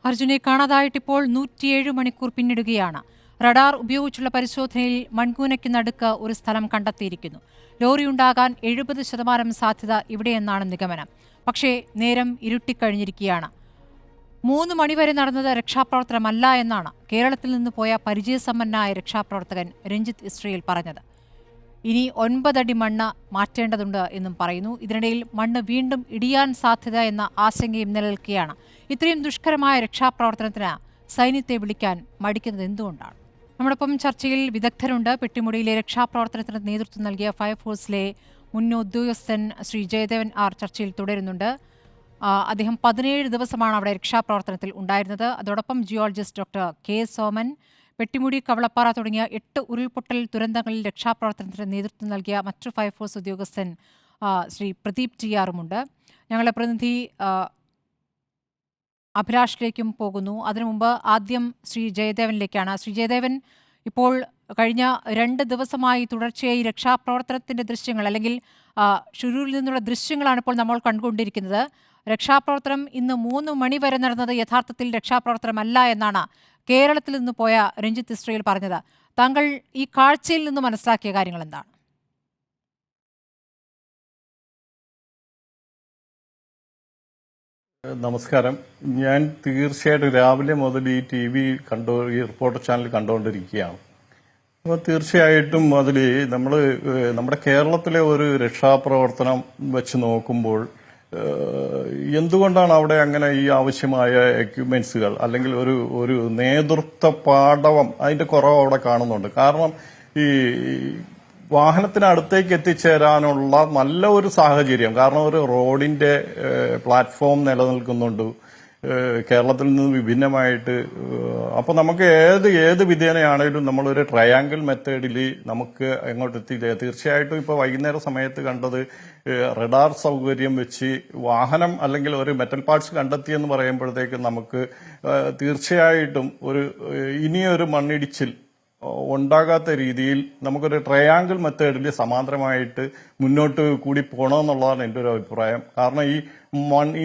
അർജുനെ കാണാതായിട്ടിപ്പോൾ 107 മണിക്കൂർ പിന്നിടുകയാണ്. റഡാർ ഉപയോഗിച്ചുള്ള പരിശോധനയിൽ മൺകൂനയ്ക്ക് നടുക്ക് ഒരു സ്ഥലം കണ്ടെത്തിയിരിക്കുന്നു. ലോറിയുണ്ടാകാൻ 70% സാധ്യത ഇവിടെയെന്നാണ് നിഗമനം. പക്ഷേ നേരം ഇരുട്ടിക്കഴിഞ്ഞിരിക്കുകയാണ്. 3 മണിവരെ നടന്നത് രക്ഷാപ്രവർത്തനമല്ല എന്നാണ് കേരളത്തിൽ നിന്ന് പോയ പരിചയസമ്പന്നനായ രക്ഷാപ്രവർത്തകൻ രഞ്ജിത്ത് ഇസ്രയേൽ പറഞ്ഞത്. ഇനി 9 അടി മണ്ണ് മാറ്റേണ്ടതുണ്ട് എന്നും പറയുന്നു. ഇതിനിടയിൽ മണ്ണ് വീണ്ടും ഇടിയാൻ സാധ്യത എന്ന ആശങ്കയും നിലനിൽക്കുകയാണ്. ഇത്രയും ദുഷ്കരമായ രക്ഷാപ്രവർത്തനത്തിന് സൈന്യത്തെ വിളിക്കാൻ മടിക്കുന്നത് എന്തുകൊണ്ടാണ്? നമ്മോടൊപ്പം ചർച്ചയിൽ വിദഗ്ധരുണ്ട്. പെട്ടിമുടിയിലെ രക്ഷാപ്രവർത്തനത്തിന് നേതൃത്വം നൽകിയ ഫയർഫോഴ്സിലെ മുൻ ഉദ്യോഗസ്ഥൻ ശ്രീ ജയദേവൻ ആർ ചർച്ചയിൽ തുടരുന്നുണ്ട്. അദ്ദേഹം 17 ദിവസമാണ് അവിടെ രക്ഷാപ്രവർത്തനത്തിൽ ഉണ്ടായിരുന്നത്. അതോടൊപ്പം geologist doctor K Soman, Pettimudi, Kavalappara തുടങ്ങിയ 8 ഉരുൾപൊട്ടൽ ദുരന്തങ്ങളിൽ രക്ഷാപ്രവർത്തനത്തിന് നേതൃത്വം നൽകിയ മറ്റു ഫയർഫോഴ്സ് ഉദ്യോഗസ്ഥൻ ശ്രീ പ്രദീപ് ടിയാറുമുണ്ട്. ഞങ്ങളുടെ പ്രതിനിധി അഭിലാഷിലേക്കും പോകുന്നു. അതിനു മുമ്പ് ആദ്യം ശ്രീ ജയദേവനിലേക്കാണ്. ശ്രീ ജയദേവൻ, ഇപ്പോൾ കഴിഞ്ഞ 2 ദിവസമായി തുടർച്ചയായി രക്ഷാപ്രവർത്തനത്തിൻ്റെ ദൃശ്യങ്ങൾ അല്ലെങ്കിൽ ഷുരൂരിൽ നിന്നുള്ള ദൃശ്യങ്ങളാണ് ഇപ്പോൾ നമ്മൾ കണ്ടുകൊണ്ടിരിക്കുന്നത്. രക്ഷാപ്രവർത്തനം ഇന്ന് 3 മണി വരെ നടന്നത് യഥാർത്ഥത്തിൽ രക്ഷാപ്രവർത്തനമല്ല എന്നാണ് കേരളത്തിൽ നിന്ന് പോയ രഞ്ജിത്ത് ഇസ്രയേൽ പറഞ്ഞത്. താങ്കൾ ഈ കാഴ്ചയിൽ നിന്ന് മനസ്സിലാക്കിയ കാര്യങ്ങൾ എന്താണ്? നമസ്കാരം. ഞാൻ തീർച്ചയായിട്ടും രാവിലെ മുതൽ ഈ ഈ റിപ്പോർട്ടർ ചാനൽ കണ്ടുകൊണ്ടിരിക്കുകയാണ്. അപ്പോൾ തീർച്ചയായിട്ടും അതിൽ നമ്മുടെ കേരളത്തിലെ ഒരു രക്ഷാപ്രവർത്തനം വെച്ച് നോക്കുമ്പോൾ എന്തുകൊണ്ടാണ് അവിടെ അങ്ങനെ ഈ ആവശ്യമായ എക്യുപ്മെന്റ്സുകൾ അല്ലെങ്കിൽ ഒരു നേതൃത്വ പാടവം അതിന്റെ കുറവ് അവിടെ കാണുന്നുണ്ട്. കാരണം ഈ വാഹനത്തിനടുത്തേക്ക് എത്തിച്ചേരാനുള്ള നല്ല ഒരു സാഹചര്യം, കാരണം ഒരു റോഡിന്റെ പ്ലാറ്റ്ഫോം നിലനിൽക്കുന്നുണ്ട് കേരളത്തിൽ നിന്ന് വിഭിന്നമായിട്ട്. അപ്പൊ നമുക്ക് ഏത് വിധേനയാണെങ്കിലും നമ്മളൊരു ട്രയാങ്കിൾ മെത്തേഡിൽ നമുക്ക് എങ്ങോട്ട് എത്തിയില്ല. തീർച്ചയായിട്ടും ഇപ്പൊ വൈകുന്നേര സമയത്ത് കണ്ടത് റഡാർ സൗകര്യം വെച്ച് വാഹനം അല്ലെങ്കിൽ ഒരു മെറ്റൽ പാർട്സ് കണ്ടെത്തിയെന്ന് പറയുമ്പോഴത്തേക്കും നമുക്ക് തീർച്ചയായിട്ടും ഇനിയൊരു മണ്ണിടിച്ചിൽ ഉണ്ടാകാത്ത രീതിയിൽ നമുക്കൊരു ട്രയാങ്കിൾ മെത്തേഡിൽ സമാന്തരമായിട്ട് മുന്നോട്ട് കൂടി പോകണമെന്നുള്ളതാണ് എൻ്റെ ഒരു അഭിപ്രായം. കാരണം ഈ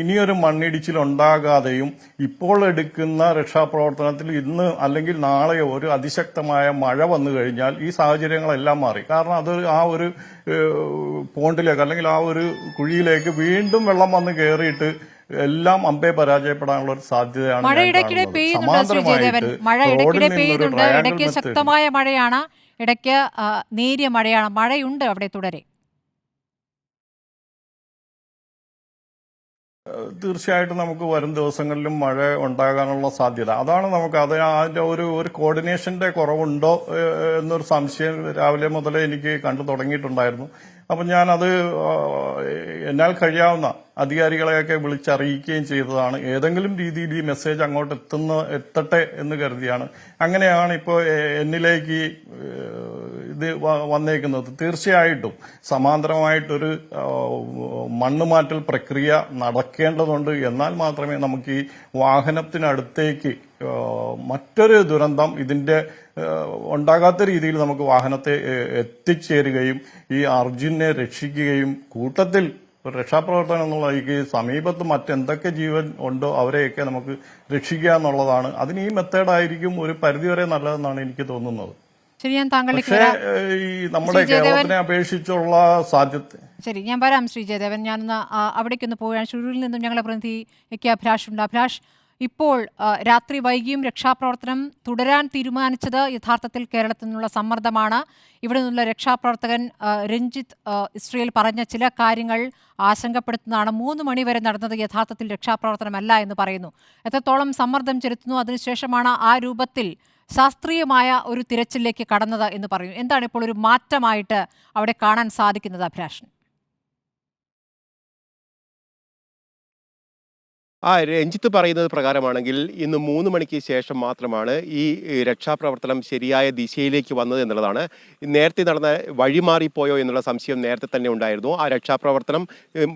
ഇനിയൊരു മണ്ണിടിച്ചിൽ ഉണ്ടാകാതെയും ഇപ്പോൾ എടുക്കുന്ന രക്ഷാപ്രവർത്തനത്തിൽ ഇന്ന് അല്ലെങ്കിൽ നാളെയോ ഒരു അതിശക്തമായ മഴ വന്നു കഴിഞ്ഞാൽ ഈ സാഹചര്യങ്ങളെല്ലാം മാറി. കാരണം അത് ആ ഒരു പോണ്ടിലേക്ക് അല്ലെങ്കിൽ ആ ഒരു കുഴിയിലേക്ക് വീണ്ടും വെള്ളം വന്ന് കയറിയിട്ട് എല്ലാം അമ്പേ പരാജയപ്പെടാനുള്ള ഒരു സാധ്യതയാണ്. മഴ ഇടയ്ക്കിടെ പെയ്യുന്നുണ്ട്. ഇടയ്ക്ക് ശക്തമായ മഴയാണ്, ഇടയ്ക്ക് നേരിയ മഴയാണ്. മഴയുണ്ട് അവിടെ തുടരെ. തീർച്ചയായിട്ടും നമുക്ക് വരും ദിവസങ്ങളിലും മഴ ഉണ്ടാകാനുള്ള സാധ്യത അതാണ്. നമുക്ക് അതിന്റെ ഒരു കോർഡിനേഷന്റെ കുറവുണ്ടോ എന്നൊരു സംശയം രാവിലെ മുതലേ എനിക്ക് കണ്ടു തുടങ്ങിയിട്ടുണ്ടായിരുന്നു. അപ്പൊ ഞാനത് എന്നാൽ കഴിയാവുന്ന അധികാരികളെയൊക്കെ വിളിച്ചറിയിക്കുകയും ചെയ്തതാണ്. ഏതെങ്കിലും രീതിയിൽ ഈ മെസ്സേജ് അങ്ങോട്ട് എത്തട്ടെ എന്ന് കരുതിയാണ്. അങ്ങനെയാണ് ഇപ്പോൾ എന്നിലേക്ക് ഇത് വന്നേക്കുന്നത്. തീർച്ചയായിട്ടും സമാന്തരമായിട്ടൊരു മണ്ണുമാറ്റൽ പ്രക്രിയ നടക്കേണ്ടതുണ്ട്. എന്നാൽ മാത്രമേ നമുക്ക് ഈ വാഹനത്തിനടുത്തേക്ക് മറ്റൊരു ദുരന്തം ഇതിന്റെ ഉണ്ടാകാത്ത രീതിയിൽ നമുക്ക് വാഹനത്തെ എത്തിച്ചേരുകയും ഈ അർജുനെ രക്ഷിക്കുകയും കൂട്ടത്തിൽ രക്ഷാപ്രവർത്തനം എന്നുള്ള ഈ സമീപത്ത് മറ്റെന്തൊക്കെ ജീവൻ ഉണ്ടോ അവരെയൊക്കെ നമുക്ക് രക്ഷിക്കുക എന്നുള്ളതാണ്. അതിന് ഈ മെത്തേഡായിരിക്കും ഒരു പരിധിവരെ നല്ലതെന്നാണ് എനിക്ക് തോന്നുന്നത്. പക്ഷേ ഈ നമ്മുടെ കേരളത്തിനെ അപേക്ഷിച്ചുള്ള സാധ്യത. ശരി, ഞാൻ വരാം ശ്രീ ജയദേവൻ. ഞാനൊന്ന് അവിടേക്കൊന്ന് പോവുകയാണ്. ഷുരൂരിൽ നിന്നും ഞങ്ങളുടെ പ്രതിനിധി അഭിലാഷ് ഉണ്ട്. അഭിലാഷ്, ഇപ്പോൾ രാത്രി വൈകിയും രക്ഷാപ്രവർത്തനം തുടരാൻ തീരുമാനിച്ചത് യഥാർത്ഥത്തിൽ കേരളത്തിൽ നിന്നുള്ള സമ്മർദ്ദമാണ്. ഇവിടെ നിന്നുള്ള രക്ഷാപ്രവർത്തകൻ രഞ്ജിത്ത് ഇസ്രയേൽ പറഞ്ഞ ചില കാര്യങ്ങൾ ആശങ്കപ്പെടുത്തുന്നതാണ്. 3 മണി വരെ നടന്നത് യഥാർത്ഥത്തിൽ രക്ഷാപ്രവർത്തനമല്ല എന്ന് പറയുന്നു. എത്രത്തോളം സമ്മർദ്ദം ചെലുത്തുന്നു, അതിനുശേഷമാണ് ആ രൂപത്തിൽ ശാസ്ത്രീയമായ ഒരു തിരച്ചിലേക്ക് കടന്നത് എന്ന് പറയുന്നു. എന്താണ് ഇപ്പോൾ ഒരു മാറ്റമായിട്ട് അവിടെ കാണാൻ സാധിക്കുന്നത് അഭിലാഷൻ? രഞ്ജിത്ത് പറയുന്നത് പ്രകാരമാണെങ്കിൽ ഇന്ന് 3 മണിക്ക് ശേഷം മാത്രമാണ് ഈ രക്ഷാപ്രവർത്തനം ശരിയായ ദിശയിലേക്ക് വന്നത് എന്നുള്ളതാണ്. നേരത്തെ നടന്ന വഴിമാറിപ്പോയോ എന്നുള്ള സംശയം നേരത്തെ തന്നെ ഉണ്ടായിരുന്നു. ആ രക്ഷാപ്രവർത്തനം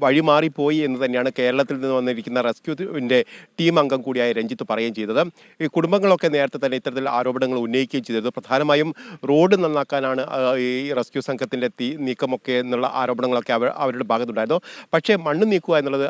വഴിമാറിപ്പോയി എന്ന് തന്നെയാണ് കേരളത്തിൽ നിന്ന് വന്നിരിക്കുന്ന റെസ്ക്യൂവിൻ്റെ ടീം അംഗം കൂടിയായ രഞ്ജിത്ത് പറയുകയും ചെയ്തത്. ഈ കുടുംബങ്ങളൊക്കെ നേരത്തെ തന്നെ ഇത്തരത്തിൽ ആരോപണങ്ങൾ ഉന്നയിക്കുകയും ചെയ്തത് പ്രധാനമായും റോഡ് നന്നാക്കാനാണ് ഈ റെസ്ക്യൂ സംഘത്തിൻ്റെ നീക്കമൊക്കെ എന്നുള്ള ആരോപണങ്ങളൊക്കെ അവരുടെ ഭാഗത്തുണ്ടായിരുന്നു. പക്ഷേ മണ്ണ് നീക്കുക എന്നുള്ളത്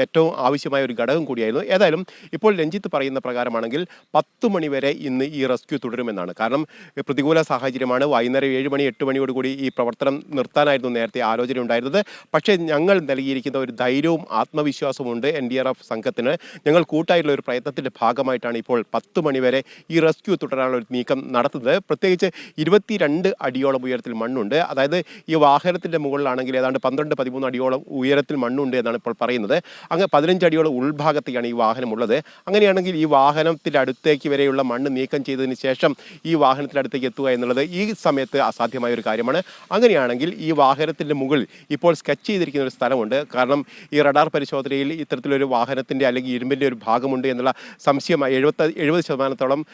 ഏറ്റവും അത്യാവശ്യമായ ഒരു ഘടകം കൂടിയായിരുന്നു. ഏതായാലും ഇപ്പോൾ രഞ്ജിത്ത് പറയുന്ന പ്രകാരമാണെങ്കിൽ 10 മണി വരെ ഇന്ന് ഈ റെസ്ക്യൂ തുടരുമെന്നാണ്. കാരണം പ്രതികൂല സാഹചര്യമാണ്. വൈകുന്നേരം 7 മണി 8 മണിയോടുകൂടി ഈ പ്രവർത്തനം നിർത്താനായിരുന്നു നേരത്തെ ആലോചന ഉണ്ടായിരുന്നത്. പക്ഷേ ഞങ്ങൾ നൽകിയിരിക്കുന്ന ഒരു ധൈര്യവും ആത്മവിശ്വാസവും ഉണ്ട് NDRF സംഘത്തിന്. ഞങ്ങൾ കൂട്ടായിട്ടുള്ള ഒരു പ്രയത്നത്തിൻ്റെ ഭാഗമായിട്ടാണ് ഇപ്പോൾ 10 മണി വരെ ഈ റെസ്ക്യൂ തുടരാനുള്ള ഒരു നീക്കം നടത്തുന്നത്. പ്രത്യേകിച്ച് 22 അടിയോളം ഉയരത്തിൽ മണ്ണുണ്ട്. അതായത് ഈ വാഹനത്തിൻ്റെ മുകളിലാണെങ്കിൽ ഏതാണ്ട് 12-13 അടിയോളം ഉയരത്തിൽ മണ്ണുണ്ട് എന്നാണ് ഇപ്പോൾ പറയുന്നത്. അങ്ങ് 15 അടിയോളം ഉൾഭാഗത്തേക്കാണ് ഈ വാഹനമുള്ളത്. അങ്ങനെയാണെങ്കിൽ ഈ വാഹനത്തിൻ്റെ അടുത്തേക്ക് വരെയുള്ള മണ്ണ് നീക്കം ചെയ്തതിന് ശേഷം ഈ വാഹനത്തിൻ്റെ അടുത്തേക്ക് എത്തുക എന്നുള്ളത് ഈ സമയത്ത് അസാധ്യമായ ഒരു കാര്യമാണ്. അങ്ങനെയാണെങ്കിൽ ഈ വാഹനത്തിൻ്റെ മുകളിൽ ഇപ്പോൾ സ്കെച്ച് ചെയ്തിരിക്കുന്ന ഒരു സ്ഥലമുണ്ട്. കാരണം ഈ റഡാർ പരിശോധനയിൽ ഇത്തരത്തിലൊരു വാഹനത്തിൻ്റെ അല്ലെങ്കിൽ ഇരുമ്പിൻ്റെ ഒരു ഭാഗമുണ്ട് എന്നുള്ള സംശയം 70%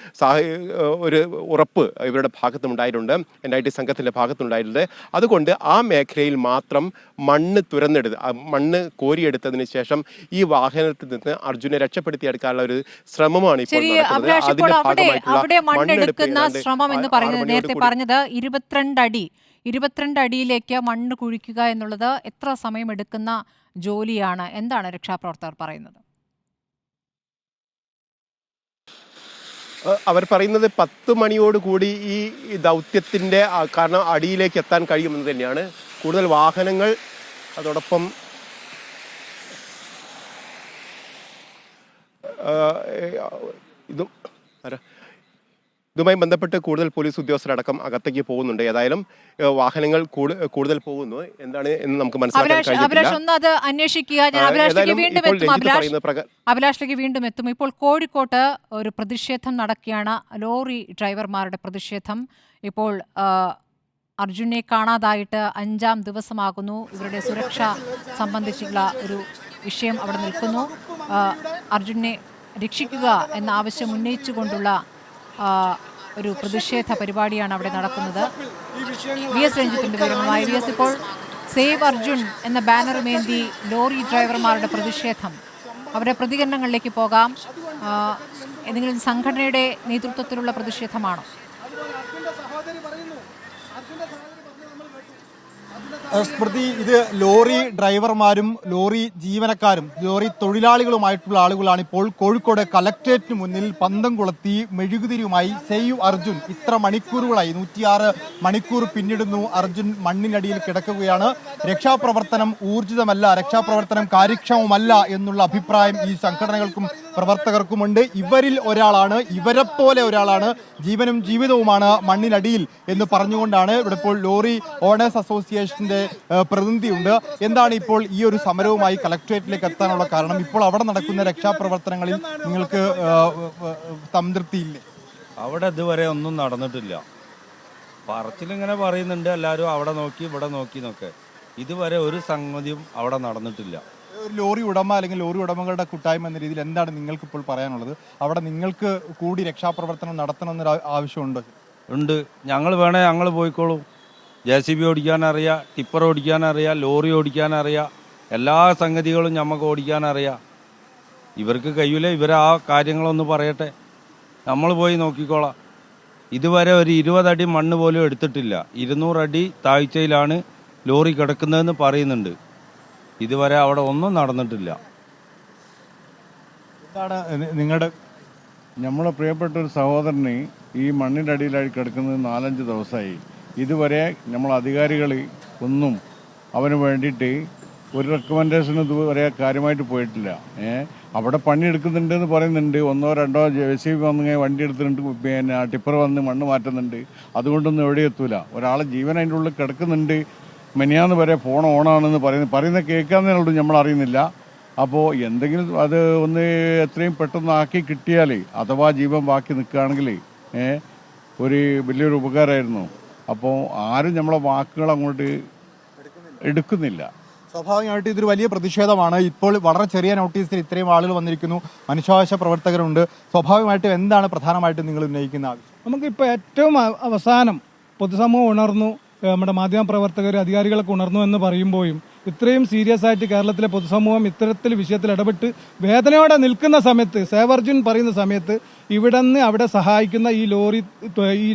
ഒരു ഉറപ്പ് ഇവരുടെ ഭാഗത്തുണ്ടായിട്ടുണ്ട്, NIT സംഘത്തിൻ്റെ ഭാഗത്തുണ്ടായിട്ടുണ്ട്. അതുകൊണ്ട് ആ മേഖലയിൽ മാത്രം മണ്ണ് മണ്ണ് കോരിയെടുത്തതിന് ശേഷം ഈ വാഹനത്തിൽ നിന്ന് അർജുനെ രക്ഷപ്പെടുത്തിയെടുക്കാനുള്ള ഒരു ശ്രമമാണ് ഇപ്പോൾ നടക്കുന്നത്. അവിടെ മണ്ണെടുക്കുന്ന ശ്രമം എന്ന് പറയുന്നത് നേരത്തെ പറഞ്ഞത് 22 അടിയിലേക്ക് മണ്ണ് കുഴിക്കുക എന്നുള്ളത് എത്ര സമയമെടുക്കുന്ന ജോലിയാണ്? എന്താണ് രക്ഷാപ്രവർത്തകർ പറയുന്നത്? അവർ പറയുന്നത് 10 മണിയോടുകൂടി ഈ ദൗത്യത്തിൻ്റെ കാരണം അടിയിലേക്ക് എത്താൻ കഴിയുമെന്ന് തന്നെയാണ്. കൂടുതൽ വാഹനങ്ങൾ അതോടൊപ്പം ഇതുമായി ബന്ധപ്പെട്ട് കൂടുതൽ പോലീസ് ഉദ്യോഗസ്ഥരടക്കം അകത്തേക്ക് പോകുന്നുണ്ട്. ഏതായാലും വാഹനങ്ങൾ കൂടുതൽ പോകുന്നു എന്താണ് എന്ന് നമുക്ക് മനസ്സിലാക്കാൻ അഭിലാഷിലേക്ക് വീണ്ടും എത്തും. ഇപ്പോൾ കോഴിക്കോട്ട് ഒരു പ്രതിഷേധം നടക്കുകയാണ്, ലോറി ഡ്രൈവർമാരുടെ പ്രതിഷേധം. ഇപ്പോൾ അർജുനെ കാണാതായിട്ട് 5-ാം ദിവസമാകുന്നു. ഇവരുടെ സുരക്ഷ സംബന്ധിച്ചുള്ള ഒരു വിഷയം അവിടെ നിൽക്കുന്നു. അർജുനെ രക്ഷിക്കുക എന്ന ആവശ്യം ഉന്നയിച്ചുകൊണ്ടുള്ള ഒരു പ്രതിഷേധ പരിപാടിയാണ് അവിടെ നടക്കുന്നത്. VS രഞ്ജിത്തിന്റെ വിവരങ്ങളുമായി. VS, ഇപ്പോൾ സേവ് അർജുൻ എന്ന ബാനറുമേന്തി ലോറി ഡ്രൈവർമാരുടെ പ്രതിഷേധം, അവരുടെ പ്രതികരണങ്ങളിലേക്ക് പോകാം. ഏതെങ്കിലും സംഘടനയുടെ നേതൃത്വത്തിലുള്ള പ്രതിഷേധമാണോ? സ്മൃതി, ഇത് ലോറി ഡ്രൈവർമാരും ലോറി ജീവനക്കാരും ലോറി തൊഴിലാളികളുമായിട്ടുള്ള ആളുകളാണ് ഇപ്പോൾ കോഴിക്കോട് കലക്ട്രേറ്റിന് മുന്നിൽ പന്തം കൊളുത്തി മെഴുകുതിരിയുമായി സേവ് അർജുൻ. ഇത്ര മണിക്കൂറുകളായി 106 മണിക്കൂർ പിന്നിടുന്നു. അർജുൻ മണ്ണിനടിയിൽ കിടക്കുകയാണ്. രക്ഷാപ്രവർത്തനം ഊർജിതമല്ല, രക്ഷാപ്രവർത്തനം കാര്യക്ഷമമല്ല എന്നുള്ള അഭിപ്രായം ഈ സംഘടനകൾക്കും പ്രവർത്തകർക്കുമുണ്ട്. ഇവരിൽ ഒരാളാണ്, ഇവരെപ്പോലെ ഒരാളാണ്, ജീവനും ജീവിതവുമാണ് മണ്ണിനടിയിൽ എന്ന് പറഞ്ഞുകൊണ്ടാണ് ഇവിടെ ഇപ്പോൾ ലോറി ഓണേഴ്സ് അസോസിയേഷന്റെ പ്രതിനിധിയുണ്ട്. എന്താണ് ഇപ്പോൾ ഈ ഒരു സമരവുമായി കലക്ട്രേറ്റിലേക്ക് എത്താനുള്ള കാരണം? ഇപ്പോൾ അവിടെ നടക്കുന്ന രക്ഷാപ്രവർത്തനങ്ങളിൽ നിങ്ങൾക്ക് സംതൃപ്തിയില്ലേ? അവിടെ ഇതുവരെ ഒന്നും നടന്നിട്ടില്ല. പറച്ചിലിങ്ങനെ പറയുന്നുണ്ട് എല്ലാവരും, അവിടെ നോക്കി ഇവിടെ നോക്കി എന്നൊക്കെ. ഇതുവരെ ഒരു സംഗതിയും അവിടെ നടന്നിട്ടില്ല. ലോറി ഉടമ അല്ലെങ്കിൽ ലോറി ഉടമകളുടെ കൂട്ടായ്മ എന്ന രീതിയിൽ എന്താണ് നിങ്ങൾക്ക് ഇപ്പോൾ പറയാനുള്ളത്? അവിടെ നിങ്ങൾക്ക് കൂടി രക്ഷാപ്രവർത്തനം നടത്തണമെന്നൊരു ആവശ്യമുണ്ട്? ഉണ്ട്. ഞങ്ങൾ പോയിക്കോളൂ. JCB ഓടിക്കാനറിയാം, ടിപ്പർ ഓടിക്കാനറിയാം, ലോറി ഓടിക്കാനറിയാം, എല്ലാ സംഗതികളും നമുക്ക് ഓടിക്കാനറിയാം. ഇവർക്ക് കഴിയില്ല. ഇവർ ആ കാര്യങ്ങളൊന്ന് പറയട്ടെ, നമ്മൾ പോയി നോക്കിക്കോളാം. ഇതുവരെ ഒരു 20 അടി മണ്ണ് പോലും എടുത്തിട്ടില്ല. 200 അടി താഴ്ചയിലാണ് ലോറി കിടക്കുന്നതെന്ന് പറയുന്നുണ്ട്. ഇതുവരെ അവിടെ ഒന്നും നടന്നിട്ടില്ല. എന്താണ് നിങ്ങളുടെ? നമ്മളെ പ്രിയപ്പെട്ട ഒരു സഹോദരന് ഈ മണ്ണിൻ്റെ അടിയിലായി കിടക്കുന്നത് 4-5 ദിവസമായി. ഇതുവരെ നമ്മൾ അധികാരികൾ ഒന്നും അവന് വേണ്ടിയിട്ട് ഒരു റെക്കമെൻഡേഷൻ ഇതുവരെ കാര്യമായിട്ട് പോയിട്ടില്ല. അവിടെ പണിയെടുക്കുന്നുണ്ടെന്ന് പറയുന്നുണ്ട്. 1-2 JCB വന്ന് വണ്ടി എടുത്തിട്ടുണ്ട്, പിന്നെ ടിപ്പർ വന്ന് മണ്ണ് മാറ്റുന്നുണ്ട്. അതുകൊണ്ടൊന്നും എവിടെ എത്തൂല. ഒരാളെ ജീവൻ അതിൻ്റെ ഉള്ളിൽ കിടക്കുന്നുണ്ട്. മെനിയാന്ന് വരെ ഫോൺ ഓണാണെന്ന് പറയുന്ന കേൾക്കാന്നേ നമ്മൾ അറിയുന്നില്ല. അപ്പോൾ എന്തെങ്കിലും അത് ഒന്ന് എത്രയും പെട്ടെന്ന് ആക്കി കിട്ടിയാൽ, അഥവാ ജീവൻ ബാക്കി നിൽക്കുകയാണെങ്കിൽ ഒരു വലിയൊരു ഉപകാരമായിരുന്നു. അപ്പോൾ ആരും നമ്മളെ വാക്കുകൾ അങ്ങോട്ട് എടുക്കുന്നില്ല. സ്വാഭാവികമായിട്ട് ഇതൊരു വലിയ പ്രതിഷേധമാണ്. ഇപ്പോൾ വളരെ ചെറിയ നോട്ടീസിൽ ഇത്രയും ആളുകൾ വന്നിരിക്കുന്നു, മനുഷ്യാവകാശ പ്രവർത്തകരുണ്ട്. സ്വാഭാവികമായിട്ടും എന്താണ് പ്രധാനമായിട്ടും നിങ്ങൾ ഉന്നയിക്കുന്ന ആവശ്യം? നമുക്കിപ്പോൾ ഏറ്റവും അവസാനം പൊതുസമൂഹം ഉണർന്നു, നമ്മുടെ മാധ്യമപ്രവർത്തകർ അധികാരികളൊക്കെ ഉണർന്നു എന്ന് പറയുമ്പോഴും ഇത്രയും സീരിയസ് ആയിട്ട് കേരളത്തിലെ പൊതുസമൂഹം ഇത്തരത്തിൽ വിഷയത്തിൽ ഇടപെട്ട് വേദനയോടെ നിൽക്കുന്ന സമയത്ത്, സേവ് അർജുൻ പറയുന്ന സമയത്ത് ഇവിടെ നിന്ന് അവിടെ സഹായിക്കുന്ന ഈ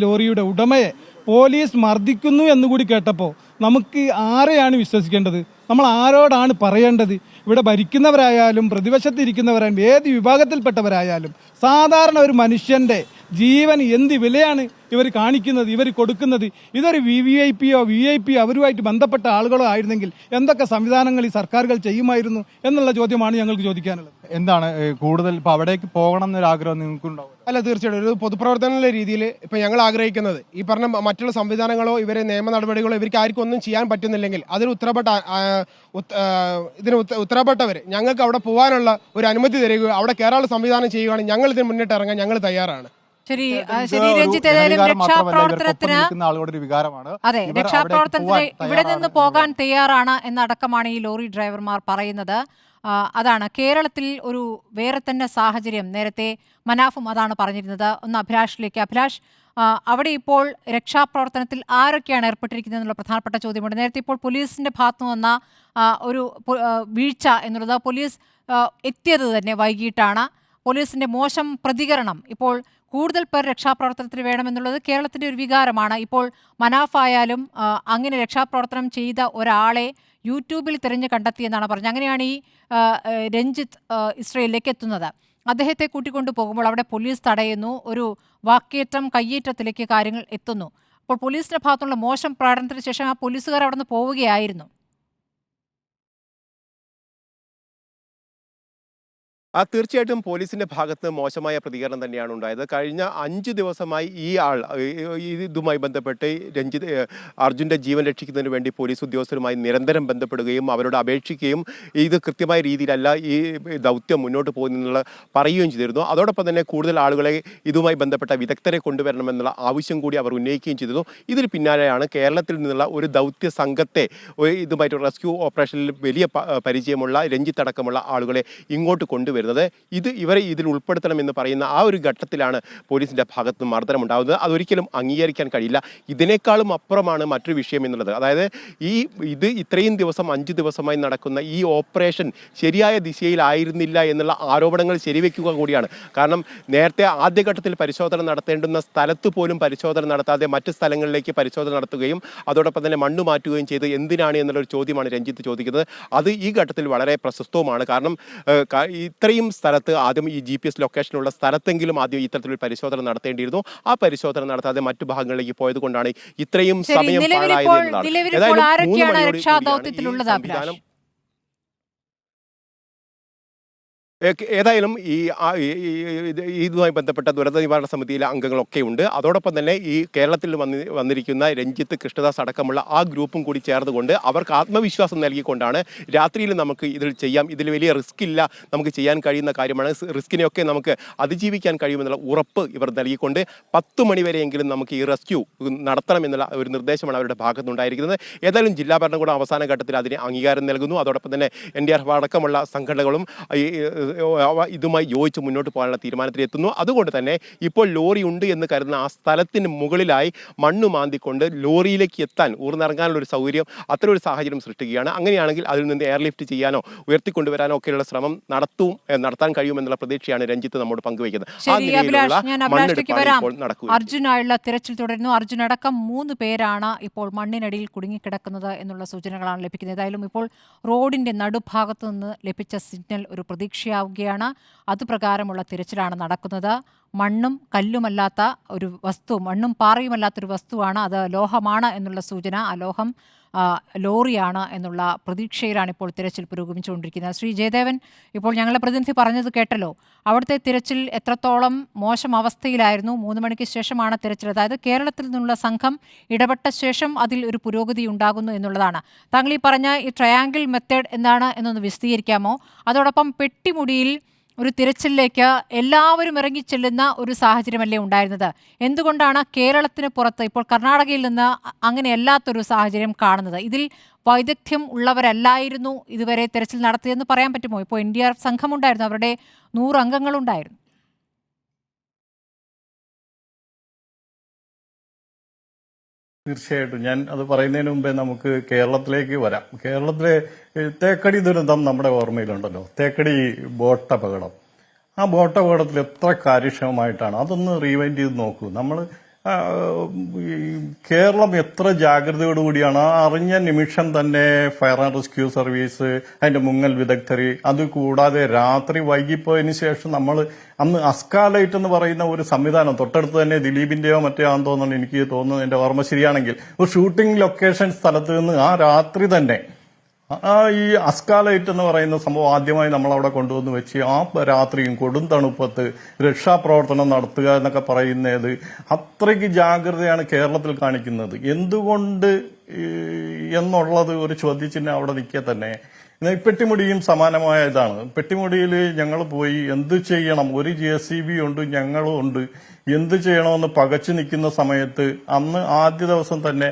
ലോറിയുടെ ഉടമയെ പോലീസ് മർദ്ദിക്കുന്നു എന്നുകൂടി കേട്ടപ്പോൾ നമുക്ക് ആരെയാണ് വിശ്വസിക്കേണ്ടത്? നമ്മൾ ആരോടാണ് പറയേണ്ടത്? ഇവിടെ ഭരിക്കുന്നവരായാലും പ്രതിപക്ഷത്തിരിക്കുന്നവരായാലും ഏത് വിഭാഗത്തിൽപ്പെട്ടവരായാലും സാധാരണ ഒരു മനുഷ്യൻ്റെ ജീവൻ എന്ത് വിലയാണ് ഇവർ കാണിക്കുന്നത്, ഇവർ കൊടുക്കുന്നത്? ഇതൊരു VIP അവരുമായിട്ട് ബന്ധപ്പെട്ട ആളുകളോ ആയിരുന്നെങ്കിൽ എന്തൊക്കെ സംവിധാനങ്ങൾ ഈ സർക്കാരുകൾ ചെയ്യുമായിരുന്നു എന്നുള്ള ചോദ്യമാണ് ഞങ്ങൾക്ക് ചോദിക്കാനുള്ളത്. എന്താണ് കൂടുതൽ ഇപ്പൊ അവിടേക്ക് പോകണം എന്നൊരു ആഗ്രഹം നിങ്ങൾക്കുണ്ടാവും? അല്ല, തീർച്ചയായിട്ടും ഒരു പൊതുപ്രവർത്തന രീതിയിൽ ഇപ്പൊ ഞങ്ങൾ ആഗ്രഹിക്കുന്നത് ഈ പറഞ്ഞ മറ്റുള്ള സംവിധാനങ്ങളോ ഇവരെ നിയമ നടപടികളോ ഇവർക്ക് ആർക്കും ഒന്നും ചെയ്യാൻ പറ്റുന്നില്ലെങ്കിൽ അതിന് ഉത്തരപ്പെട്ടവർ ഞങ്ങൾക്ക് അവിടെ പോകാനുള്ള ഒരു അനുമതി തരികയോ അവിടെ കയറാനുള്ള സംവിധാനം ചെയ്യുകയാണെങ്കിൽ ഞങ്ങൾ ഇതിന് മുന്നിട്ട് ഇറങ്ങാൻ ഞങ്ങൾ തയ്യാറാണ്. ശരി രഞ്ജിത്ത്, ഏതായാലും രക്ഷാപ്രവർത്തനത്തിന് അതെ രക്ഷാപ്രവർത്തനത്തിന് ഇവിടെ നിന്ന് പോകാൻ തയ്യാറാണ് എന്നടക്കമാണ് ഈ ലോറി ഡ്രൈവർമാർ പറയുന്നത്. അതാണ് കേരളത്തിൽ ഒരു വേറെ തന്നെ സാഹചര്യം. നേരത്തെ മനാഫും അതാണ് പറഞ്ഞിരുന്നത്. ഒന്ന് അഭിലാഷിലേക്ക്. അഭിലാഷ്, അവിടെ ഇപ്പോൾ രക്ഷാപ്രവർത്തനത്തിൽ ആരൊക്കെയാണ് ഏർപ്പെട്ടിരിക്കുന്നത് എന്നുള്ള പ്രധാനപ്പെട്ട ചോദ്യമുണ്ട്. നേരത്തെ ഇപ്പോൾ പോലീസിന്റെ ഭാഗത്തു വന്ന ഒരു വീഴ്ച എന്നുള്ളത്, പോലീസ് എത്തിയത് തന്നെ വൈകിട്ടാണ്. പോലീസിന്റെ മോശം പ്രതികരണം, ഇപ്പോൾ കൂടുതൽ പേർ രക്ഷാപ്രവർത്തനത്തിന് വേണമെന്നുള്ളത് കേരളത്തിന്റെ ഒരു വികാരമാണ്. ഇപ്പോൾ മനാഫായാലും അങ്ങനെ രക്ഷാപ്രവർത്തനം ചെയ്ത ഒരാളെ യൂട്യൂബിൽ തിരഞ്ഞു കണ്ടെത്തിയെന്നാണ് പറഞ്ഞത്. അങ്ങനെയാണ് ഈ രഞ്ജിത്ത് ഇസ്രയേലിലേക്ക് എത്തുന്നത്. അദ്ദേഹത്തെ കൂട്ടിക്കൊണ്ടു പോകുമ്പോൾ അവിടെ പോലീസ് തടയുന്നു. ഒരു വാക്കേറ്റം കയ്യേറ്റത്തിലേക്ക് കാര്യങ്ങൾ എത്തുന്നു. അപ്പോൾ പോലീസിന്റെ ഭാഗത്തുള്ള മോശം പ്രകടനത്തിന് ശേഷം ആ പോലീസുകാർ അവിടെ നിന്ന് പോവുകയായിരുന്നു. തീർച്ചയായിട്ടും പോലീസിന്റെ ഭാഗത്ത് മോശമായ പ്രതികരണം തന്നെയാണ് ഉണ്ടായത്. കഴിഞ്ഞ 5 ദിവസമായി ഈ ആൾ ഇതുമായി ബന്ധപ്പെട്ട് അർജുൻ്റെ ജീവൻ രക്ഷിക്കുന്നതിന് വേണ്ടി പോലീസ് ഉദ്യോഗസ്ഥരുമായി നിരന്തരം ബന്ധപ്പെടുകയും അവരോട് അപേക്ഷിക്കുകയും ഇത് കൃത്യമായ രീതിയിലല്ല ഈ ദൗത്യം മുന്നോട്ട് പോകുന്നുള്ള പറയുകയും ചെയ്തിരുന്നു. അതോടൊപ്പം തന്നെ കൂടുതൽ ആളുകളെ ഇതുമായി ബന്ധപ്പെട്ട വിദഗ്ധരെ കൊണ്ടുവരണമെന്നുള്ള ആവശ്യം കൂടി അവർ ഉന്നയിക്കുകയും ചെയ്തിരുന്നു. ഇതിന് പിന്നാലെയാണ് കേരളത്തിൽ നിന്നുള്ള ഒരു ദൗത്യ സംഘത്തെ ഇതുമായിട്ട് റെസ്ക്യൂ ഓപ്പറേഷനിൽ വലിയ പരിചയമുള്ള രഞ്ജിത്ത് അടക്കമുള്ള ആളുകളെ ഇങ്ങോട്ട് കൊണ്ടുവരുന്നത്. ഇവരെ ഇതിൽ ഉൾപ്പെടുത്തണമെന്ന് പറയുന്ന ആ ഒരു ഘട്ടത്തിലാണ് പോലീസിന്റെ ഭാഗത്ത് മർദ്ദനം ഉണ്ടാകുന്നത്. അതൊരിക്കലും അംഗീകരിക്കാൻ കഴിയില്ല. ഇതിനേക്കാളും അപ്പുറമാണ് മറ്റൊരു വിഷയം എന്നുള്ളത്. അതായത് ഇത്രയും ദിവസം 5 ദിവസമായി നടക്കുന്ന ഈ ഓപ്പറേഷൻ ശരിയായ ദിശയിലായിരുന്നില്ല എന്നുള്ള ആരോപണങ്ങൾ ശരിവെക്കുക കൂടിയാണ്. കാരണം നേരത്തെ ആദ്യഘട്ടത്തിൽ പരിശോധന നടത്തേണ്ടുന്ന സ്ഥലത്ത് പോലും പരിശോധന നടത്താതെ മറ്റ് സ്ഥലങ്ങളിലേക്ക് പരിശോധന നടത്തുകയും അതോടൊപ്പം തന്നെ മണ്ണ് മാറ്റുകയും ചെയ്ത് എന്തിനാണ് എന്നുള്ളൊരു ചോദ്യമാണ് രഞ്ജിത്ത് ചോദിക്കുന്നത്. അത് ഈ ഘട്ടത്തിൽ വളരെ പ്രശസ്തവുമാണ്. കാരണം ഇത്രയും സ്ഥലത്ത് ആദ്യം ഈ GPS ലൊക്കേഷനുള്ള സ്ഥലത്തെങ്കിലും ആദ്യം ഇത്തരത്തിലൊരു പരിശോധന നടത്തേണ്ടിയിരുന്നു. ആ പരിശോധന നടത്താതെ മറ്റു ഭാഗങ്ങളിലേക്ക് പോയത് കൊണ്ടാണ് ഇത്രയും സമയം പാഴായത്. ഏതായാലും ഇതുമായി ബന്ധപ്പെട്ട ദുരന്ത നിവാരണ സമിതിയിലെ അംഗങ്ങളൊക്കെ ഉണ്ട്. അതോടൊപ്പം തന്നെ ഈ കേരളത്തിൽ വന്നിരിക്കുന്ന രഞ്ജിത്ത്, കൃഷ്ണദാസ് അടക്കമുള്ള ആ ഗ്രൂപ്പും കൂടി ചേർന്നുകൊണ്ട് അവർക്ക് ആത്മവിശ്വാസം നൽകിക്കൊണ്ടാണ് രാത്രിയിൽ നമുക്ക് ഇതിൽ ചെയ്യാം, ഇതിൽ വലിയ റിസ്ക് ഇല്ല, നമുക്ക് ചെയ്യാൻ കഴിയുന്ന കാര്യമാണ്, റിസ്കിനെയൊക്കെ നമുക്ക് അതിജീവിക്കാൻ കഴിയുമെന്നുള്ള ഉറപ്പ് ഇവർ നൽകിക്കൊണ്ട് 10 മണിവരെയെങ്കിലും നമുക്ക് ഈ റെസ്ക്യൂ നടത്തണമെന്നുള്ള ഒരു നിർദ്ദേശമാണ് അവരുടെ ഭാഗത്തുനിന്നുണ്ടായിരിക്കുന്നത്. ഏതായാലും ജില്ലാ ഭരണകൂടം അവസാന ഘട്ടത്തിൽ അതിന് അംഗീകാരം നൽകുന്നു. അതോടൊപ്പം തന്നെ NDRF അടക്കമുള്ള സംഘടനകളും ഇതുമായി യോജിച്ച് മുന്നോട്ട് പോകാനുള്ള തീരുമാനത്തിലെത്തുന്നു. അതുകൊണ്ട് തന്നെ ഇപ്പോൾ ലോറി ഉണ്ട് എന്ന് കരുതുന്ന ആ സ്ഥലത്തിന് മുകളിലായി മണ്ണ് മാന്തിക്കൊണ്ട് ലോറിയിലേക്ക് എത്താൻ ഊർന്നിറങ്ങാനുള്ള ഒരു സൗകര്യം, അത്തരം ഒരു സാഹചര്യം സൃഷ്ടിക്കുകയാണ്. അങ്ങനെയാണെങ്കിൽ അതിൽ നിന്ന് എയർലിഫ്റ്റ് ചെയ്യാനോ ഉയർത്തിക്കൊണ്ടുവരാനോ ഒക്കെയുള്ള ശ്രമം നടത്താൻ കഴിയുമെന്നുള്ള പ്രതീക്ഷയാണ് രഞ്ജിത്ത് നമ്മോട് പങ്കുവയ്ക്കുന്നത്. അർജുനായുള്ള തിരച്ചിൽ തുടരുന്നു. അർജുൻ അടക്കം 3 പേരാണ് ഇപ്പോൾ മണ്ണിനടിയിൽ കുടുങ്ങിക്കിടക്കുന്നത് എന്നുള്ള സൂചനകളാണ് ലഭിക്കുന്നത്. ഏതായാലും ഇപ്പോൾ റോഡിന്റെ നടുഭാഗത്തു നിന്ന് ലഭിച്ച സിഗ്നൽ ഒരു പ്രതീക്ഷയാവുകയാണ്. അതുപ്രകാരമുള്ള തിരച്ചിലാണ് നടക്കുന്നത്. മണ്ണും കല്ലുമല്ലാത്ത ഒരു വസ്തു, മണ്ണും പാറയുമല്ലാത്തൊരു വസ്തുവാണ്, അത് ലോഹമാണ് എന്നുള്ള സൂചന. ആ ലോഹം ലോറിയാണ് എന്നുള്ള പ്രതീക്ഷയിലാണ് ഇപ്പോൾ തിരച്ചിൽ പുരോഗമിച്ചുകൊണ്ടിരിക്കുന്നത്. ശ്രീ ജയദേവൻ, ഇപ്പോൾ ഞങ്ങളുടെ പ്രതിനിധി പറഞ്ഞത് കേട്ടല്ലോ, അവിടുത്തെ തിരച്ചിൽ എത്രത്തോളം മോശം അവസ്ഥയിലായിരുന്നു? 3 മണിക്ക് ശേഷമാണ് തിരച്ചിൽ, അതായത് കേരളത്തിൽ നിന്നുള്ള സംഘം ഇടപെട്ട ശേഷം അതിൽ ഒരു പുരോഗതി ഉണ്ടാകുന്നു എന്നുള്ളതാണ്. താങ്കൾ ഈ പറഞ്ഞ ഈ ട്രയാങ്കിൾ മെത്തേഡ് എന്താണ് എന്നൊന്ന് വിശദീകരിക്കാമോ? അതോടൊപ്പം പെട്ടിമുടിയിൽ ഒരു തിരച്ചിലിലേക്ക് എല്ലാവരും ഇറങ്ങിച്ചെല്ലുന്ന ഒരു സാഹചര്യമല്ലേ ഉണ്ടായിരുന്നത്? എന്തുകൊണ്ടാണ് കേരളത്തിന് പുറത്ത് ഇപ്പോൾ കർണാടകയിൽ നിന്ന് അങ്ങനെയല്ലാത്തൊരു സാഹചര്യം കാണുന്നത്? ഇതിൽ വൈദഗ്ധ്യം ഉള്ളവരല്ലായിരുന്നു ഇതുവരെ തിരച്ചിൽ നടത്തിയതെന്ന് പറയാൻ പറ്റുമോ? ഇപ്പോൾ NDRF സംഘമുണ്ടായിരുന്നു, അവരുടെ 100 അംഗങ്ങളുണ്ടായിരുന്നു. തീർച്ചയായിട്ടും ഞാൻ അത് പറയുന്നതിന് മുമ്പേ നമുക്ക് കേരളത്തിലേക്ക് വരാം. കേരളത്തിലെ തേക്കടി ദുരന്തം നമ്മുടെ ഓർമ്മയിലുണ്ടല്ലോ, തേക്കടി ബോട്ട് അപകടം. ആ ബോട്ട് അപകടത്തിൽ എത്ര കാര്യക്ഷമമായിട്ടാണ്, അതൊന്ന് റീവൈൻഡ് ചെയ്ത് നോക്കൂ. നമ്മൾ ആ, ഈ കേരളം എത്ര ജാഗ്രതയോടുകൂടിയാണ് ആ അറിഞ്ഞ നിമിഷം തന്നെ ഫയർ ആൻഡ് റെസ്ക്യൂ സർവീസ്, അതിന്റെ മുങ്ങൽ വിദഗ്ധർ, അതുകൂടാതെ രാത്രി വൈകിപ്പോയതിനു ശേഷം നമ്മൾ അന്ന് അസ്കാലൈറ്റ് എന്ന് പറയുന്ന ഒരു സംവിധാനം തൊട്ടടുത്ത് തന്നെ ദിലീപിന്റെയോ മറ്റോ ആണെന്ന് തോന്നുന്നു, എനിക്ക് തോന്നുന്നു എന്റെ ഓർമ്മ ശരിയാണെങ്കിൽ, ഒരു ഷൂട്ടിംഗ് ലൊക്കേഷൻ സ്ഥലത്ത് നിന്ന് ആ രാത്രി തന്നെ ഈ അസ്കാലൈറ്റ് എന്ന് പറയുന്ന സംഭവം ആദ്യമായി നമ്മൾ അവിടെ കൊണ്ടുവന്ന് വെച്ച് ആ രാത്രിയും കൊടും തണുപ്പത്ത് രക്ഷാപ്രവർത്തനം നടത്തുക എന്നൊക്കെ പറയുന്നത് അത്രയ്ക്ക് ജാഗ്രതയാണ് കേരളത്തിൽ കാണിക്കുന്നത്. എന്തുകൊണ്ട് എന്നുള്ളത് ഒരു ചോദ്യചിഹ്നം അവിടെ നിൽക്കെ തന്നെ. പെട്ടിമുടിയും സമാനമായ ഇതാണ്. പെട്ടിമുടിയിൽ ഞങ്ങൾ പോയി എന്ത് ചെയ്യണം, ഒരു JCB ഉണ്ട്, ഞങ്ങളും ഉണ്ട്, എന്ത് ചെയ്യണമെന്ന് പകച്ചു നിൽക്കുന്ന സമയത്ത് അന്ന് ആദ്യ ദിവസം തന്നെ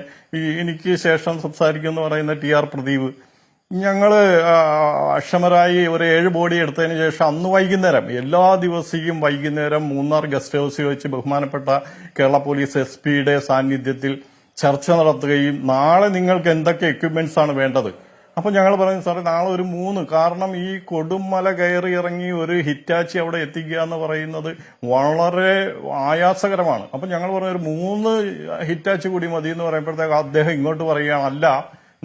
എനിക്ക് ശേഷം സംസാരിക്കുമെന്ന് പറയുന്ന TR പ്രദീപ്, ഞങ്ങള് അക്ഷമരായി ഒരു 7 ബോഡി എടുത്തതിന് ശേഷം അന്ന് വൈകുന്നേരം, എല്ലാ ദിവസവും വൈകുന്നേരം മൂന്നാർ ഗസ്റ്റ് ഹൌസിൽ വെച്ച് ബഹുമാനപ്പെട്ട കേരള പോലീസ് SP-യുടെ സാന്നിധ്യത്തിൽ ചർച്ച നടത്തുകയും നാളെ നിങ്ങൾക്ക് എന്തൊക്കെ എക്യുപ്മെന്റ്സ് ആണ് വേണ്ടത്. അപ്പൊ ഞങ്ങൾ പറഞ്ഞു, സാറേ നാളെ ഒരു 3, കാരണം ഈ കൊടുമല കയറി ഇറങ്ങി ഒരു ഹിറ്റാച്ചി അവിടെ എത്തിക്കുക എന്ന് പറയുന്നത് വളരെ ആയാസകരമാണ്. അപ്പൊ ഞങ്ങൾ പറഞ്ഞു ഒരു 3 ഹിറ്റാച്ചി കൂടി മതി എന്ന് പറയുമ്പോഴത്തേക്ക് അദ്ദേഹം ഇങ്ങോട്ട് പറയുകയാണ്, അല്ല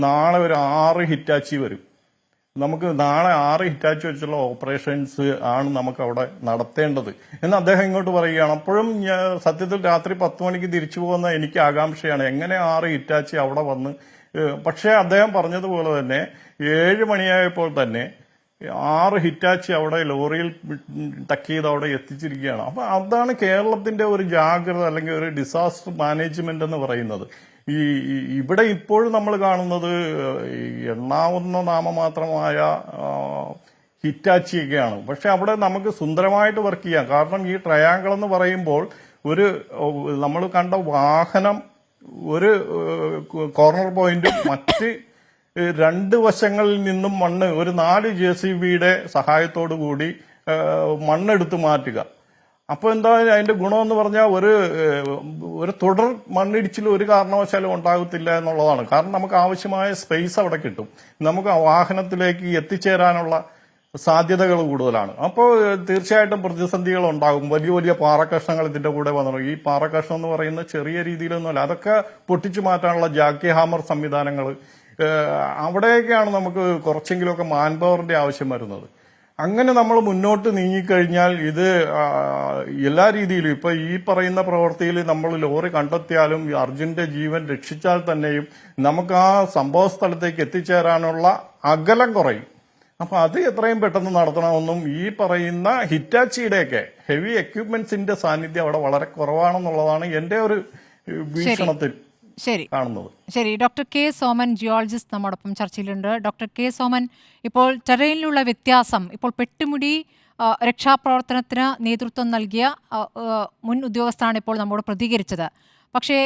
നാളെ ഒരു 6 ഹിറ്റാച്ചി വരും, നമുക്ക് നാളെ 6 ഹിറ്റാച്ചി വെച്ചുള്ള ഓപ്പറേഷൻസ് ആണ് നമുക്ക് അവിടെ നടത്തേണ്ടത് എന്ന് അദ്ദേഹം ഇങ്ങോട്ട് പറയുകയാണ്. അപ്പോഴും സത്യത്തിൽ രാത്രി 10 മണിക്ക് തിരിച്ചു പോകുന്ന എനിക്ക് ആകാംക്ഷയാണ്, എങ്ങനെ 6 ഹിറ്റാച്ചി അവിടെ വന്ന്. പക്ഷേ അദ്ദേഹം പറഞ്ഞതുപോലെ തന്നെ 7 മണിയായപ്പോൾ തന്നെ 6 ഹിറ്റാച്ചി അവിടെ ലോറിയിൽ ടക്ക് ചെയ്ത് അവിടെ എത്തിച്ചിരിക്കുകയാണ്. അപ്പൊ അതാണ് കേരളത്തിന്റെ ഒരു ജാഗ്രത, അല്ലെങ്കിൽ ഒരു ഡിസാസ്റ്റർ മാനേജ്മെന്റ് എന്ന് പറയുന്നത്. ഇവിടെ ഇപ്പോഴും നമ്മൾ കാണുന്നത് എണ്ണാവുന്ന നാമമാത്രമായ ഹിറ്റാച്ചിയൊക്കെയാണ്. പക്ഷെ അവിടെ നമുക്ക് സുന്ദരമായിട്ട് വർക്ക് ചെയ്യാം. കാരണം ഈ ട്രയാങ്കിൾ എന്ന് പറയുമ്പോൾ നമ്മൾ കണ്ട വാഹനം ഒരു കോർണർ പോയിന്റും മറ്റ് 2 വശങ്ങളിൽ നിന്നും മണ്ണ് ഒരു 4 JCB-യുടെ സഹായത്തോടു കൂടി മണ്ണെടുത്ത് മാറ്റുക. അപ്പൊ എന്താ അതിന്റെ ഗുണമെന്ന് പറഞ്ഞാൽ ഒരു തുടർ മണ്ണിടിച്ചിൽ ഒരു കാരണവശാലും ഉണ്ടാകത്തില്ല എന്നുള്ളതാണ്. കാരണം നമുക്ക് ആവശ്യമായ സ്പേസ് അവിടെ കിട്ടും, നമുക്ക് ആ വാഹനത്തിലേക്ക് എത്തിച്ചേരാനുള്ള സാധ്യതകൾ കൂടുതലാണ്. അപ്പോൾ തീർച്ചയായിട്ടും പ്രതിസന്ധികൾ ഉണ്ടാകും. വലിയ വലിയ പാറക്കഷ്ണങ്ങൾ ഇതിന്റെ കൂടെ വന്നു. ഈ പാറക്കഷ്ണം എന്ന് പറയുന്ന ചെറിയ രീതിയിലൊന്നുമല്ല, അതൊക്കെ പൊട്ടിച്ചു മാറ്റാനുള്ള ജാക്കി ഹാമർ സംവിധാനങ്ങൾ, അവിടെയൊക്കെയാണ് നമുക്ക് കുറച്ചെങ്കിലുമൊക്കെ മാൻ പവറിന്റെ ആവശ്യം വരുന്നത്. അങ്ങനെ നമ്മൾ മുന്നോട്ട് നീങ്ങിക്കഴിഞ്ഞാൽ ഇത് എല്ലാ രീതിയിലും, ഇപ്പൊ ഈ പറയുന്ന പ്രവൃത്തിയിൽ നമ്മൾ ലോറി കണ്ടെത്തിയാലും അർജുന്റെ ജീവൻ രക്ഷിച്ചാൽ തന്നെയും നമുക്ക് ആ സംഭവ സ്ഥലത്തേക്ക് എത്തിച്ചേരാനുള്ള അകലം കുറയും. അപ്പൊ അത് എത്രയും പെട്ടെന്ന് നടത്തണമെന്നും ഈ പറയുന്ന ഹിറ്റാച്ചിയുടെയൊക്കെ ഹെവി എക്യുപ്മെന്റ്സിന്റെ സാന്നിധ്യം അവിടെ വളരെ കുറവാണെന്നുള്ളതാണ് എന്റെ ഒരു വീക്ഷണത്തിൽ കാണുന്നത്. ശരി, ഡോക്ടർ K. സോമൻ, ജിയോളജിസ്റ്റ്, നമ്മോടൊപ്പം ചർച്ചയിലുണ്ട്. Doctor K. സോമൻ, ഇപ്പോൾ ടെറൈനിലുള്ള വ്യത്യാസം, ഇപ്പോൾ പെട്ടിമുടി രക്ഷാപ്രവർത്തനത്തിന് നേതൃത്വം നൽകിയ മുൻ ഉദ്യോഗസ്ഥരാണ് ഇപ്പോൾ നമ്മോട് പ്രതികരിച്ചത്. പക്ഷേ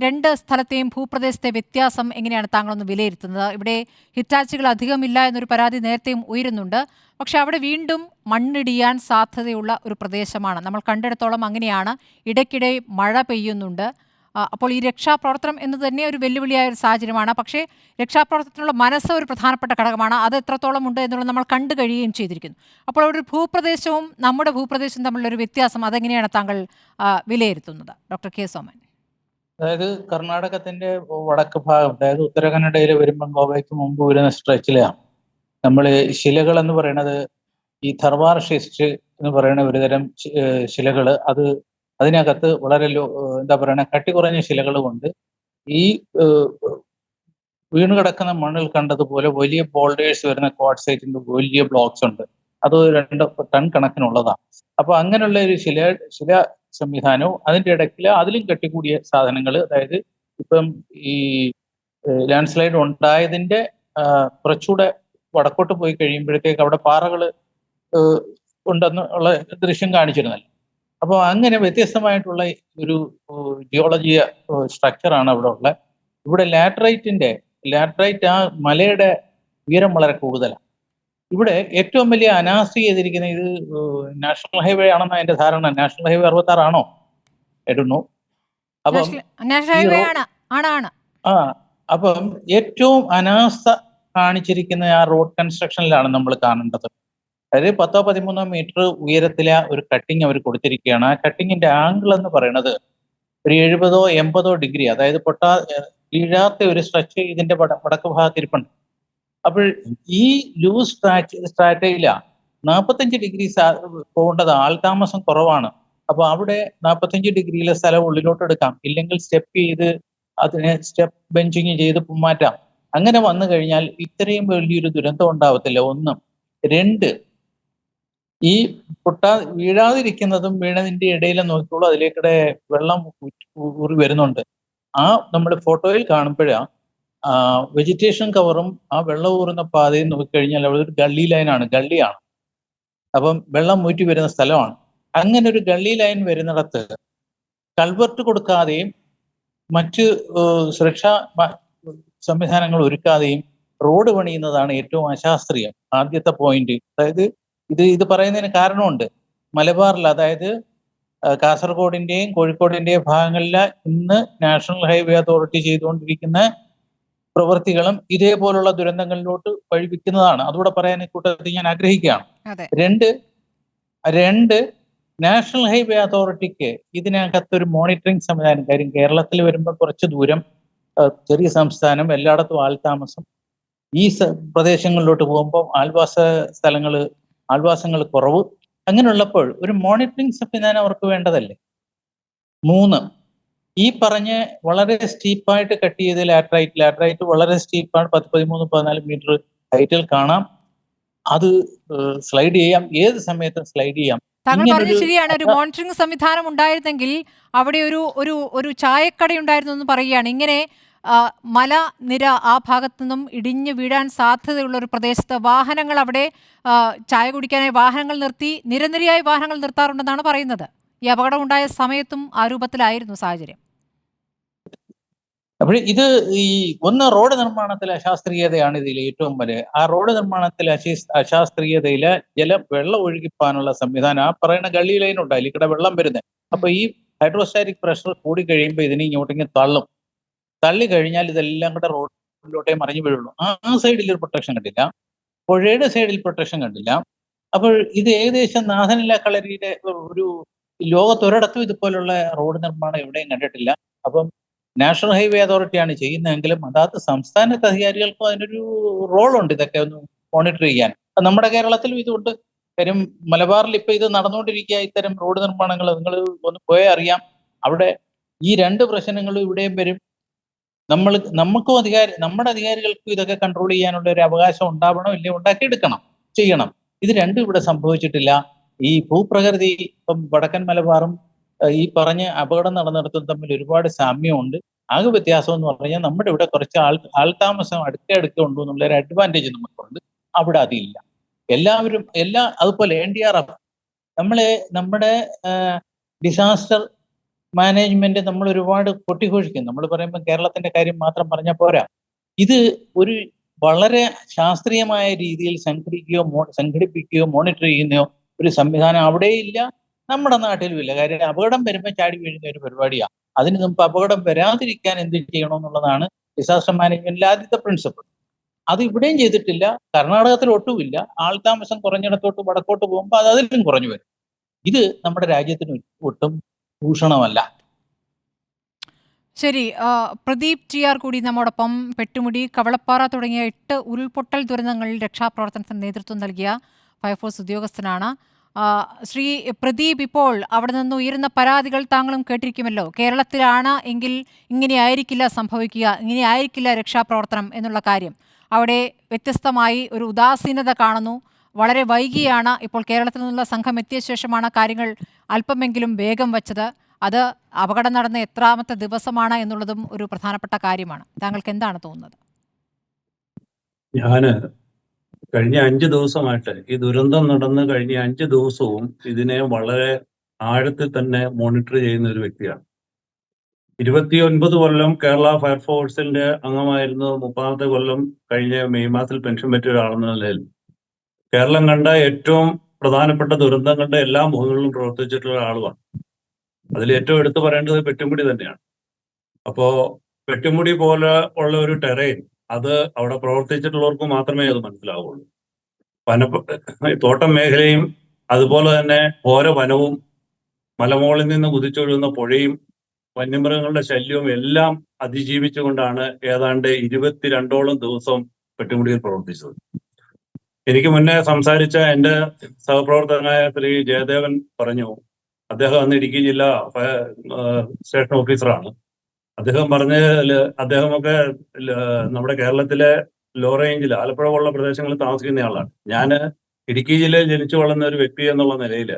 2 സ്ഥലത്തെയും ഭൂപ്രദേശത്തെ വ്യത്യാസം എങ്ങനെയാണ് താങ്കളൊന്ന് വിലയിരുത്തുന്നത്? ഇവിടെ ഹിറ്റാച്ചികൾ അധികമില്ല എന്നൊരു പരാതി നേരത്തെയും ഉയരുന്നുണ്ട്. പക്ഷെ അവിടെ വീണ്ടും മണ്ണിടിയാൻ സാധ്യതയുള്ള ഒരു പ്രദേശമാണ്. നമ്മൾ കണ്ടിടത്തോളം അങ്ങനെയാണ്. ഇടയ്ക്കിടെ മഴ പെയ്യുന്നുണ്ട്. അപ്പോൾ ഈ രക്ഷാപ്രവർത്തനം എന്ന് തന്നെ ഒരു വെല്ലുവിളിയായ ഒരു സാഹചര്യമാണ്. പക്ഷേ രക്ഷാപ്രവർത്തനത്തിനുള്ള മനസ്സ് ഒരു പ്രധാനപ്പെട്ട ഘടകമാണ്. അത് എത്രത്തോളം ഉണ്ട് എന്നുള്ളത് നമ്മൾ കണ്ടു കഴിയുകയും ചെയ്തിരിക്കുന്നു. അപ്പോൾ ഒരു ഭൂപ്രദേശവും നമ്മുടെ ഭൂപ്രദേശവും തമ്മിലുള്ള ഒരു വ്യത്യാസം അതെങ്ങനെയാണ് താങ്കൾ വിലയിരുത്തുന്നത്, ഡോക്ടർ K. സോമൻ? അതായത് കർണാടകത്തിന്റെ വടക്ക് ഭാഗം, അതായത് ഉത്തര കന്നഡയിൽ വരുമ്പോൾ ഗോവയ്ക്ക് മുമ്പ് വരുന്ന സ്ട്രെച്ചിലാണ് നമ്മൾ ശിലകൾ എന്ന് പറയുന്നത് ഈ ധർവാർ ഷിസ്റ്റ് എന്ന് പറയുന്ന ഒരുതരം ശിലകൾ, അതിനകത്ത് വളരെ എന്താ പറയുക കട്ടി കുറഞ്ഞ ശിലകൾ കൊണ്ട് ഈ വീണ് കിടക്കുന്ന മണ്ണിൽ കണ്ടതുപോലെ വലിയ ബോൾഡേഴ്സ് വരുന്ന ക്വാർട്സൈറ്റിന്റെ വലിയ ബ്ലോക്സ് ഉണ്ട്. അത് 2 ടൺ കണക്കിനുള്ളതാണ്. അപ്പൊ അങ്ങനെയുള്ള ഒരു ശില സംവിധാനവും അതിന്റെ ഇടയ്ക്ക് അതിലും കെട്ടിക്കൂടിയ സാധനങ്ങൾ, അതായത് ഇപ്പം ഈ ലാൻഡ് സ്ലൈഡ് ഉണ്ടായതിന്റെ കുറച്ചുകൂടെ വടക്കോട്ട് പോയി കഴിയുമ്പോഴത്തേക്ക് അവിടെ പാറകൾ ഉണ്ടെന്ന് ഉള്ള ദൃശ്യം കാണിച്ചിരുന്നല്ലോ. അപ്പോൾ അങ്ങനെ വ്യത്യസ്തമായിട്ടുള്ള ഒരു ജിയോളജി സ്ട്രക്ചറാണ് അവിടെ ഉള്ളത്. ഇവിടെ ലാറ്ററൈറ്റ് ആ മലയുടെ ഉയരം വളരെ കൂടുതലാണ്. ഇവിടെ ഏറ്റവും വലിയ അനാസ്ഥ ചെയ്തിരിക്കുന്ന ഇത് നാഷണൽ ഹൈവേ ആണെന്ന് അതിന്റെ ധാരണ. നാഷണൽ ഹൈവേ 66 ആണോ? ഇടുന്നു. അപ്പം അപ്പം ഏറ്റവും അനാസ്ഥ കാണിച്ചിരിക്കുന്ന ആ റോഡ് കൺസ്ട്രക്ഷനിലാണ് നമ്മൾ കാണേണ്ടത്. അതായത് 10-13 മീറ്റർ ഉയരത്തിലെ ഒരു കട്ടിങ് അവർ കൊടുത്തിരിക്കുകയാണ്. ആ കട്ടിങ്ങിന്റെ ആംഗിൾ എന്ന് പറയുന്നത് ഒരു 70-80 ഡിഗ്രി, അതായത് വീഴാത്ത ഒരു സ്ട്രെച്ച് ഇതിന്റെ വടക്ക് ഭാഗത്തിരിപ്പുണ്ട്. അപ്പോൾ ഈ ലൂസ് സ്ട്രാറ്റയില 45 ഡിഗ്രി പോകേണ്ടത്, ആൾതാമസം കുറവാണ്. അപ്പൊ അവിടെ 45 ഡിഗ്രിയിലെ സ്ഥലം ഉള്ളിലോട്ട് എടുക്കാം, ഇല്ലെങ്കിൽ സ്റ്റെപ്പ് ചെയ്ത് അതിനെ സ്റ്റെപ്പ് ബെഞ്ചിങ് ചെയ്ത് മാറ്റാം. അങ്ങനെ വന്നു കഴിഞ്ഞാൽ ഇത്രയും വലിയൊരു ദുരന്തം ഉണ്ടാവത്തില്ല. 1. 2, ഈ വീഴാതിരിക്കുന്നതും വീണതിന്റെ ഇടയിൽ നോക്കിക്കോളൂ, അതിലേക്കിടെ വെള്ളം ഊറി വരുന്നുണ്ട്. നമ്മൾ ഫോട്ടോയിൽ കാണുമ്പോഴാ വെജിറ്റേഷൻ കവറും ആ വെള്ളം ഊറുന്ന പാതയും നോക്കിക്കഴിഞ്ഞാൽ അവിടെ ഒരു ഗള്ളിയാണ്. അപ്പം വെള്ളം ഊറ്റി വരുന്ന സ്ഥലമാണ്. അങ്ങനെ ഒരു ഗള്ളി ലൈൻ വരുന്നിടത്ത് കൾവർട്ട് കൊടുക്കാതെയും മറ്റ് സുരക്ഷാ സംവിധാനങ്ങൾ ഒരുക്കാതെയും റോഡ് പണിയുന്നതാണ് ഏറ്റവും അശാസ്ത്രീയം. ആദ്യത്തെ പോയിന്റ്. അതായത് ഇത് പറയുന്നതിന് കാരണമുണ്ട്. മലബാറിൽ, അതായത് കാസർഗോഡിന്റെയും കോഴിക്കോടിന്റെയും ഭാഗങ്ങളിൽ ഇന്ന് നാഷണൽ ഹൈവേ അതോറിറ്റി ചെയ്തുകൊണ്ടിരിക്കുന്ന പ്രവൃത്തികളും ഇതേപോലുള്ള ദുരന്തങ്ങളിലോട്ട് വഴിവെക്കുന്നതാണ്. അതുകൂടെ പറയാൻ കൂട്ടത്തിൽ ഞാൻ ആഗ്രഹിക്കുകയാണ്. 2, നാഷണൽ ഹൈവേ അതോറിറ്റിക്ക് ഇതിനകത്തൊരു മോണിറ്ററിംഗ് സംവിധാനം, കാര്യം കേരളത്തിൽ വരുമ്പോൾ കുറച്ച് ദൂരം, ചെറിയ സംസ്ഥാനം, എല്ലായിടത്തും ആൾതാമസം, ഈ പ്രദേശങ്ങളിലോട്ട് പോകുമ്പോൾ ആൾവാസങ്ങൾ കുറവ്. അങ്ങനെയുള്ളപ്പോൾ ഒരു മോണിറ്ററിംഗ് സംവിധാനം അവർക്ക് വേണ്ടതല്ലേ. 3, ഈ പറഞ്ഞ വളരെ സ്റ്റീപ്പായിട്ട് കട്ട് ചെയ്ത് ലാറ്ററൈറ്റ് വളരെ സ്റ്റീപ്പാണ്, 10, 13, 14 മീറ്റർ ഹൈറ്റിൽ കാണാം. അത് സ്ലൈഡ് ചെയ്യാം, ഏത് സമയത്തും സ്ലൈഡ് ചെയ്യാം. താങ്കൾ പറഞ്ഞത് ശരിയാണ്. ഒരു മോണിറ്ററിംഗ് സംവിധാനം ഉണ്ടായിരുന്നെങ്കിൽ അവിടെ ഒരു ചായക്കട ഉണ്ടായിരുന്നു എന്ന് പറയുകയാണ്. ഇങ്ങനെ മലനിര ആ ഭാഗത്തു നിന്നും ഇടിഞ്ഞു വീഴാൻ സാധ്യതയുള്ള ഒരു പ്രദേശത്ത് വാഹനങ്ങൾ, അവിടെ ചായ കുടിക്കാനായി വാഹനങ്ങൾ നിർത്തി, നിരനിരയായി വാഹനങ്ങൾ നിർത്താറുണ്ടെന്നാണ് പറയുന്നത്. ഈ അപകടം ഉണ്ടായ സമയത്തും ആ രൂപത്തിലായിരുന്നു സാഹചര്യം. അപ്പോൾ ഒന്ന് റോഡ് നിർമ്മാണത്തിലെ അശാസ്ത്രീയതയാണ് ഇതിൽ ഏറ്റവും വലിയ. ആ റോഡ് നിർമ്മാണത്തിലെ അശാസ്ത്രീയതയില് വെള്ളം ഒഴുകിപ്പാനുള്ള സംവിധാനം, ആ പറയുന്ന ഗള്ളി ലൈൻ ഉണ്ട്, അതിലേക്കിടെ വെള്ളം വരുന്നത്. അപ്പൊ ഈ ഹൈഡ്രോസ്റ്റാറ്റിക് പ്രഷർ കൂടി കഴിയുമ്പോൾ ഇതിനെ ഇങ്ങോട്ടെങ്കിൽ തള്ളി കഴിഞ്ഞാൽ ഇതെല്ലാം കൂടെ റോഡിലോട്ടേ മറിഞ്ഞു വീഴുള്ളൂ. ആ സൈഡിൽ ഒരു പ്രൊട്ടക്ഷൻ കണ്ടില്ല, പുഴയുടെ സൈഡിൽ പ്രൊട്ടക്ഷൻ കണ്ടില്ല. അപ്പോൾ ഇത് ഏകദേശം നാഥനില കളരിയുടെ ഒരു ലോകത്തൊരിടത്തും ഇതുപോലുള്ള റോഡ് നിർമ്മാണം എവിടെയും കണ്ടിട്ടില്ല. അപ്പം നാഷണൽ ഹൈവേ അതോറിറ്റിയാണ് ചെയ്യുന്നതെങ്കിലും അതാത് സംസ്ഥാനത്തെ അധികാരികൾക്കും അതിനൊരു റോളുണ്ട് ഇതൊക്കെ ഒന്ന് മോണിറ്റർ ചെയ്യാൻ. നമ്മുടെ കേരളത്തിലും ഇതുണ്ട്. കാര്യം മലബാറിൽ ഇപ്പൊ ഇത് നടന്നുകൊണ്ടിരിക്കുക, ഇത്തരം റോഡ് നിർമ്മാണങ്ങൾ. നിങ്ങൾ ഒന്ന് പോയാൽ അറിയാം, അവിടെ ഈ 2 പ്രശ്നങ്ങളും ഇവിടെയും വരും. നമ്മുടെ അധികാരികൾക്കും ഇതൊക്കെ കൺട്രോൾ ചെയ്യാനുള്ള ഒരു അവകാശം ഉണ്ടാവണം, ഇല്ലേ ചെയ്യണം. ഇത് രണ്ടും ഇവിടെ സംഭവിച്ചിട്ടില്ല. ഈ ഭൂപ്രകൃതി, ഇപ്പം വടക്കൻ മലബാറും ഈ പറഞ്ഞ അപകടം നടന്നിടത്തും തമ്മിൽ ഒരുപാട് സാമ്യമുണ്ട്. ആകെ വ്യത്യാസം എന്ന് പറഞ്ഞാൽ നമ്മുടെ ഇവിടെ കുറച്ച് ആൾതാമസം അടുക്കെ ഉണ്ടോ എന്നുള്ള ഒരു അഡ്വാൻറ്റേജ് നമുക്കുണ്ട്, അവിടെ അതില്ല. അതുപോലെ NDRF, നമ്മുടെ ഡിസാസ്റ്റർ മാനേജ്മെന്റ് നമ്മൾ ഒരുപാട് കൊട്ടിഘോഷിക്കും. നമ്മൾ പറയുമ്പോൾ കേരളത്തിന്റെ കാര്യം മാത്രം പറഞ്ഞാൽ പോരാ. ഇത് ഒരു വളരെ ശാസ്ത്രീയമായ രീതിയിൽ സംഘടിപ്പിക്കുകയോ മോണിറ്റർ ചെയ്യുന്നയോ ഒരു സംവിധാനം അവിടെയില്ല, നമ്മുടെ നാട്ടിലും ഇല്ല. കാര്യം അപകടം വരുമ്പോൾ ചാടി വീഴുന്ന ഒരു പരിപാടിയാണ്. അതിന് നമുക്ക് അപകടം വരാതിരിക്കാൻ എന്ത് ചെയ്യണമെന്നുള്ളതാണ് ഡിസാസ്റ്റർ മാനേജ്മെന്റിലെ ആദ്യത്തെ പ്രിൻസിപ്പിൾ. അത് ഇവിടെയും ചെയ്തിട്ടില്ല, കർണാടകത്തിൽ ഒട്ടുമില്ല. ആൾതാമസം കുറഞ്ഞിടത്തോട്ട് വടക്കോട്ട് പോകുമ്പോൾ അത് അതിലും കുറഞ്ഞു വരും. ഇത് നമ്മുടെ രാജ്യത്തിന് ഒട്ടും ഭൂഷണമല്ല. ശരി, പ്രദീപ് TR കൂടി നമ്മോടൊപ്പം. പെട്ടുമുടി, കവളപ്പാറ തുടങ്ങിയ 8 ഉരുൾപൊട്ടൽ ദുരന്തങ്ങളിൽ രക്ഷാപ്രവർത്തനത്തിന് നേതൃത്വം നൽകിയ ഫയർഫോഴ്സ് ഉദ്യോഗസ്ഥനാണ്. ശ്രീ പ്രദീപ്, ഇപ്പോൾ അവിടെ നിന്ന് ഉയരുന്ന പരാതികൾ താങ്കളും കേട്ടിരിക്കുമല്ലോ. കേരളത്തിലാണ് എങ്കിൽ ഇങ്ങനെയായിരിക്കില്ല സംഭവിക്കുക, ഇങ്ങനെയായിരിക്കില്ല രക്ഷാപ്രവർത്തനം എന്നുള്ള കാര്യം. അവിടെ വ്യത്യസ്തമായി ഒരു ഉദാസീനത കാണുന്നു. വളരെ വൈകിയാണ് ഇപ്പോൾ കേരളത്തിൽ നിന്നുള്ള സംഘം എത്തിയ ശേഷമാണ് കാര്യങ്ങൾ അല്പമെങ്കിലും വേഗം വച്ചത്. അത് അപകടം നടന്ന എത്രാമത്തെ ദിവസമാണ് എന്നുള്ളതും ഒരു പ്രധാനപ്പെട്ട കാര്യമാണ്. താങ്കൾക്ക് എന്താണ് തോന്നുന്നത്? ഞാന് കഴിഞ്ഞ 5 ദിവസമായിട്ട്, ഈ ദുരന്തം നടന്ന് കഴിഞ്ഞ 5 ദിവസവും ഇതിനെ വളരെ ആഴത്തിൽ തന്നെ മോണിറ്റർ ചെയ്യുന്ന ഒരു വ്യക്തിയാണ്. 29 കൊല്ലം കേരള ഫയർഫോഴ്സിന്റെ അംഗമായിരുന്നു. 30ാമത്തെ കൊല്ലം കഴിഞ്ഞ മെയ് മാസത്തിൽ പെൻഷൻ പറ്റിയ ഒരാളെന്ന നിലയിൽ കേരളം കണ്ട ഏറ്റവും പ്രധാനപ്പെട്ട ദുരന്തങ്ങളുടെ എല്ലാ മുഖങ്ങളിലും പ്രവർത്തിച്ചിട്ടുള്ള ഒരാളുമാണ്. അതിൽ ഏറ്റവും എടുത്തു പറയേണ്ടത് പെട്ടുമുടി തന്നെയാണ്. അപ്പോ പെട്ടുമുടി പോലെ ഉള്ള ഒരു ടെറൈൻ, അത് അവിടെ പ്രവർത്തിച്ചിട്ടുള്ളവർക്ക് മാത്രമേ അത് മനസ്സിലാവുള്ളൂ. തോട്ടം മേഖലയും അതുപോലെ തന്നെ ഓരോ വനവും മലമുകളിൽ നിന്ന് കുതിച്ചൊഴുകുന്ന പുഴയും വന്യമൃഗങ്ങളുടെ ശല്യവും എല്ലാം അതിജീവിച്ചുകൊണ്ടാണ് ഏതാണ്ട് 22ഓളം ദിവസം പെട്ടിമുടിയിൽ പ്രവർത്തിച്ചത്. എനിക്ക് മുന്നേ സംസാരിച്ച എൻ്റെ സഹപ്രവർത്തകനായ ശ്രീ ജയദേവൻ പറഞ്ഞു, അദ്ദേഹം അന്ന് ഇടുക്കി ജില്ലാ സ്റ്റേഷൻ ഓഫീസറാണ്. അദ്ദേഹം പറഞ്ഞതിൽ അദ്ദേഹമൊക്കെ നമ്മുടെ കേരളത്തിലെ ലോ റേഞ്ചിൽ ആലപ്പുഴ പോലുള്ള പ്രദേശങ്ങളിൽ താമസിക്കുന്ന ആളാണ്. ഞാൻ ഇടുക്കി ജില്ലയിൽ ജനിച്ചു വളർന്ന ഒരു വ്യക്തി എന്നുള്ള നിലയിൽ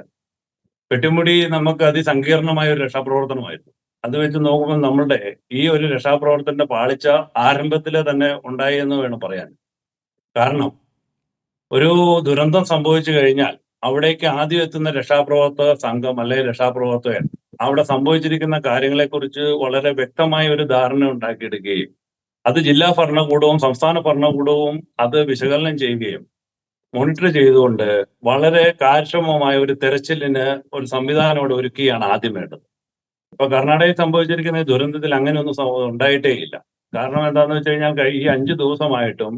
പെട്ടിമുടി നമുക്ക് അതിസങ്കീർണമായ ഒരു രക്ഷാപ്രവർത്തനമായിരുന്നു. അത് വെച്ച് നോക്കുമ്പോൾ നമ്മളുടെ ഈ ഒരു രക്ഷാപ്രവർത്തനത്തിന്റെ പാളിച്ച ആരംഭത്തിലെ തന്നെ ഉണ്ടായി എന്ന് വേണം പറയാൻ. കാരണം ഒരു ദുരന്തം സംഭവിച്ചു കഴിഞ്ഞാൽ അവിടേക്ക് ആദ്യം എത്തുന്ന രക്ഷാപ്രവർത്തക സംഘം അല്ലെങ്കിൽ രക്ഷാപ്രവർത്തകൻ അവിടെ സംഭവിച്ചിരിക്കുന്ന കാര്യങ്ങളെക്കുറിച്ച് വളരെ വ്യക്തമായ ഒരു ധാരണ ഉണ്ടാക്കിയെടുക്കുകയും അത് ജില്ലാ ഭരണകൂടവും സംസ്ഥാന ഭരണകൂടവും അത് വിശകലനം ചെയ്യുകയും മോണിറ്റർ ചെയ്തുകൊണ്ട് വളരെ കാര്യക്ഷമമായ ഒരു തെരച്ചിലിന് ഒരു സംവിധാനം അവിടെ ഒരുക്കുകയാണ് ആദ്യം വേണ്ടത്. ഇപ്പൊ കർണാടകയിൽ സംഭവിച്ചിരിക്കുന്ന ദുരന്തത്തിൽ അങ്ങനെയൊന്നും ഉണ്ടായിട്ടേ ഇല്ല. കാരണം എന്താണെന്ന് വെച്ച് കഴിഞ്ഞാൽ ഈ 5 ദിവസമായിട്ടും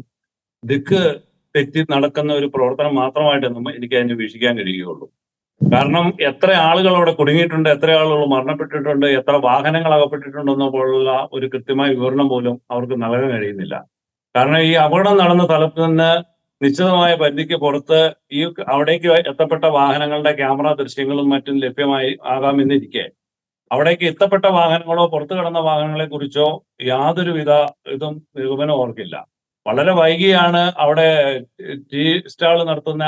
ദിക്ക് തെറ്റി നടക്കുന്ന ഒരു പ്രവർത്തനം മാത്രമായിട്ടൊന്നും എനിക്ക് അതിനെ വീക്ഷിക്കാൻ കഴിയുകയുള്ളൂ. കാരണം എത്ര ആളുകൾ അവിടെ കുടുങ്ങിയിട്ടുണ്ട്, എത്ര ആളുകൾ മരണപ്പെട്ടിട്ടുണ്ട്, എത്ര വാഹനങ്ങൾ അകപ്പെട്ടിട്ടുണ്ടെന്ന പോലുള്ള ഒരു കൃത്യമായ വിവരണം പോലും അവർക്ക് നൽകാൻ കഴിയുന്നില്ല. കാരണം ഈ അപകടം നടന്ന സ്ഥലത്ത് നിന്ന് നിശ്ചിതമായ പരിധിക്ക് പുറത്ത് ഈ അവിടേക്ക് എത്തപ്പെട്ട വാഹനങ്ങളുടെ ക്യാമറ ദൃശ്യങ്ങളും മറ്റും ലഭ്യമായി ആകാമെന്നിരിക്കെ അവിടേക്ക് എത്തപ്പെട്ട വാഹനങ്ങളോ പുറത്തു കടന്ന വാഹനങ്ങളെ കുറിച്ചോ യാതൊരുവിധ ഇതും നിഗമനം ഓർക്കില്ല. വളരെ വൈകിയാണ് അവിടെ ടീ സ്റ്റാൾ നടത്തുന്ന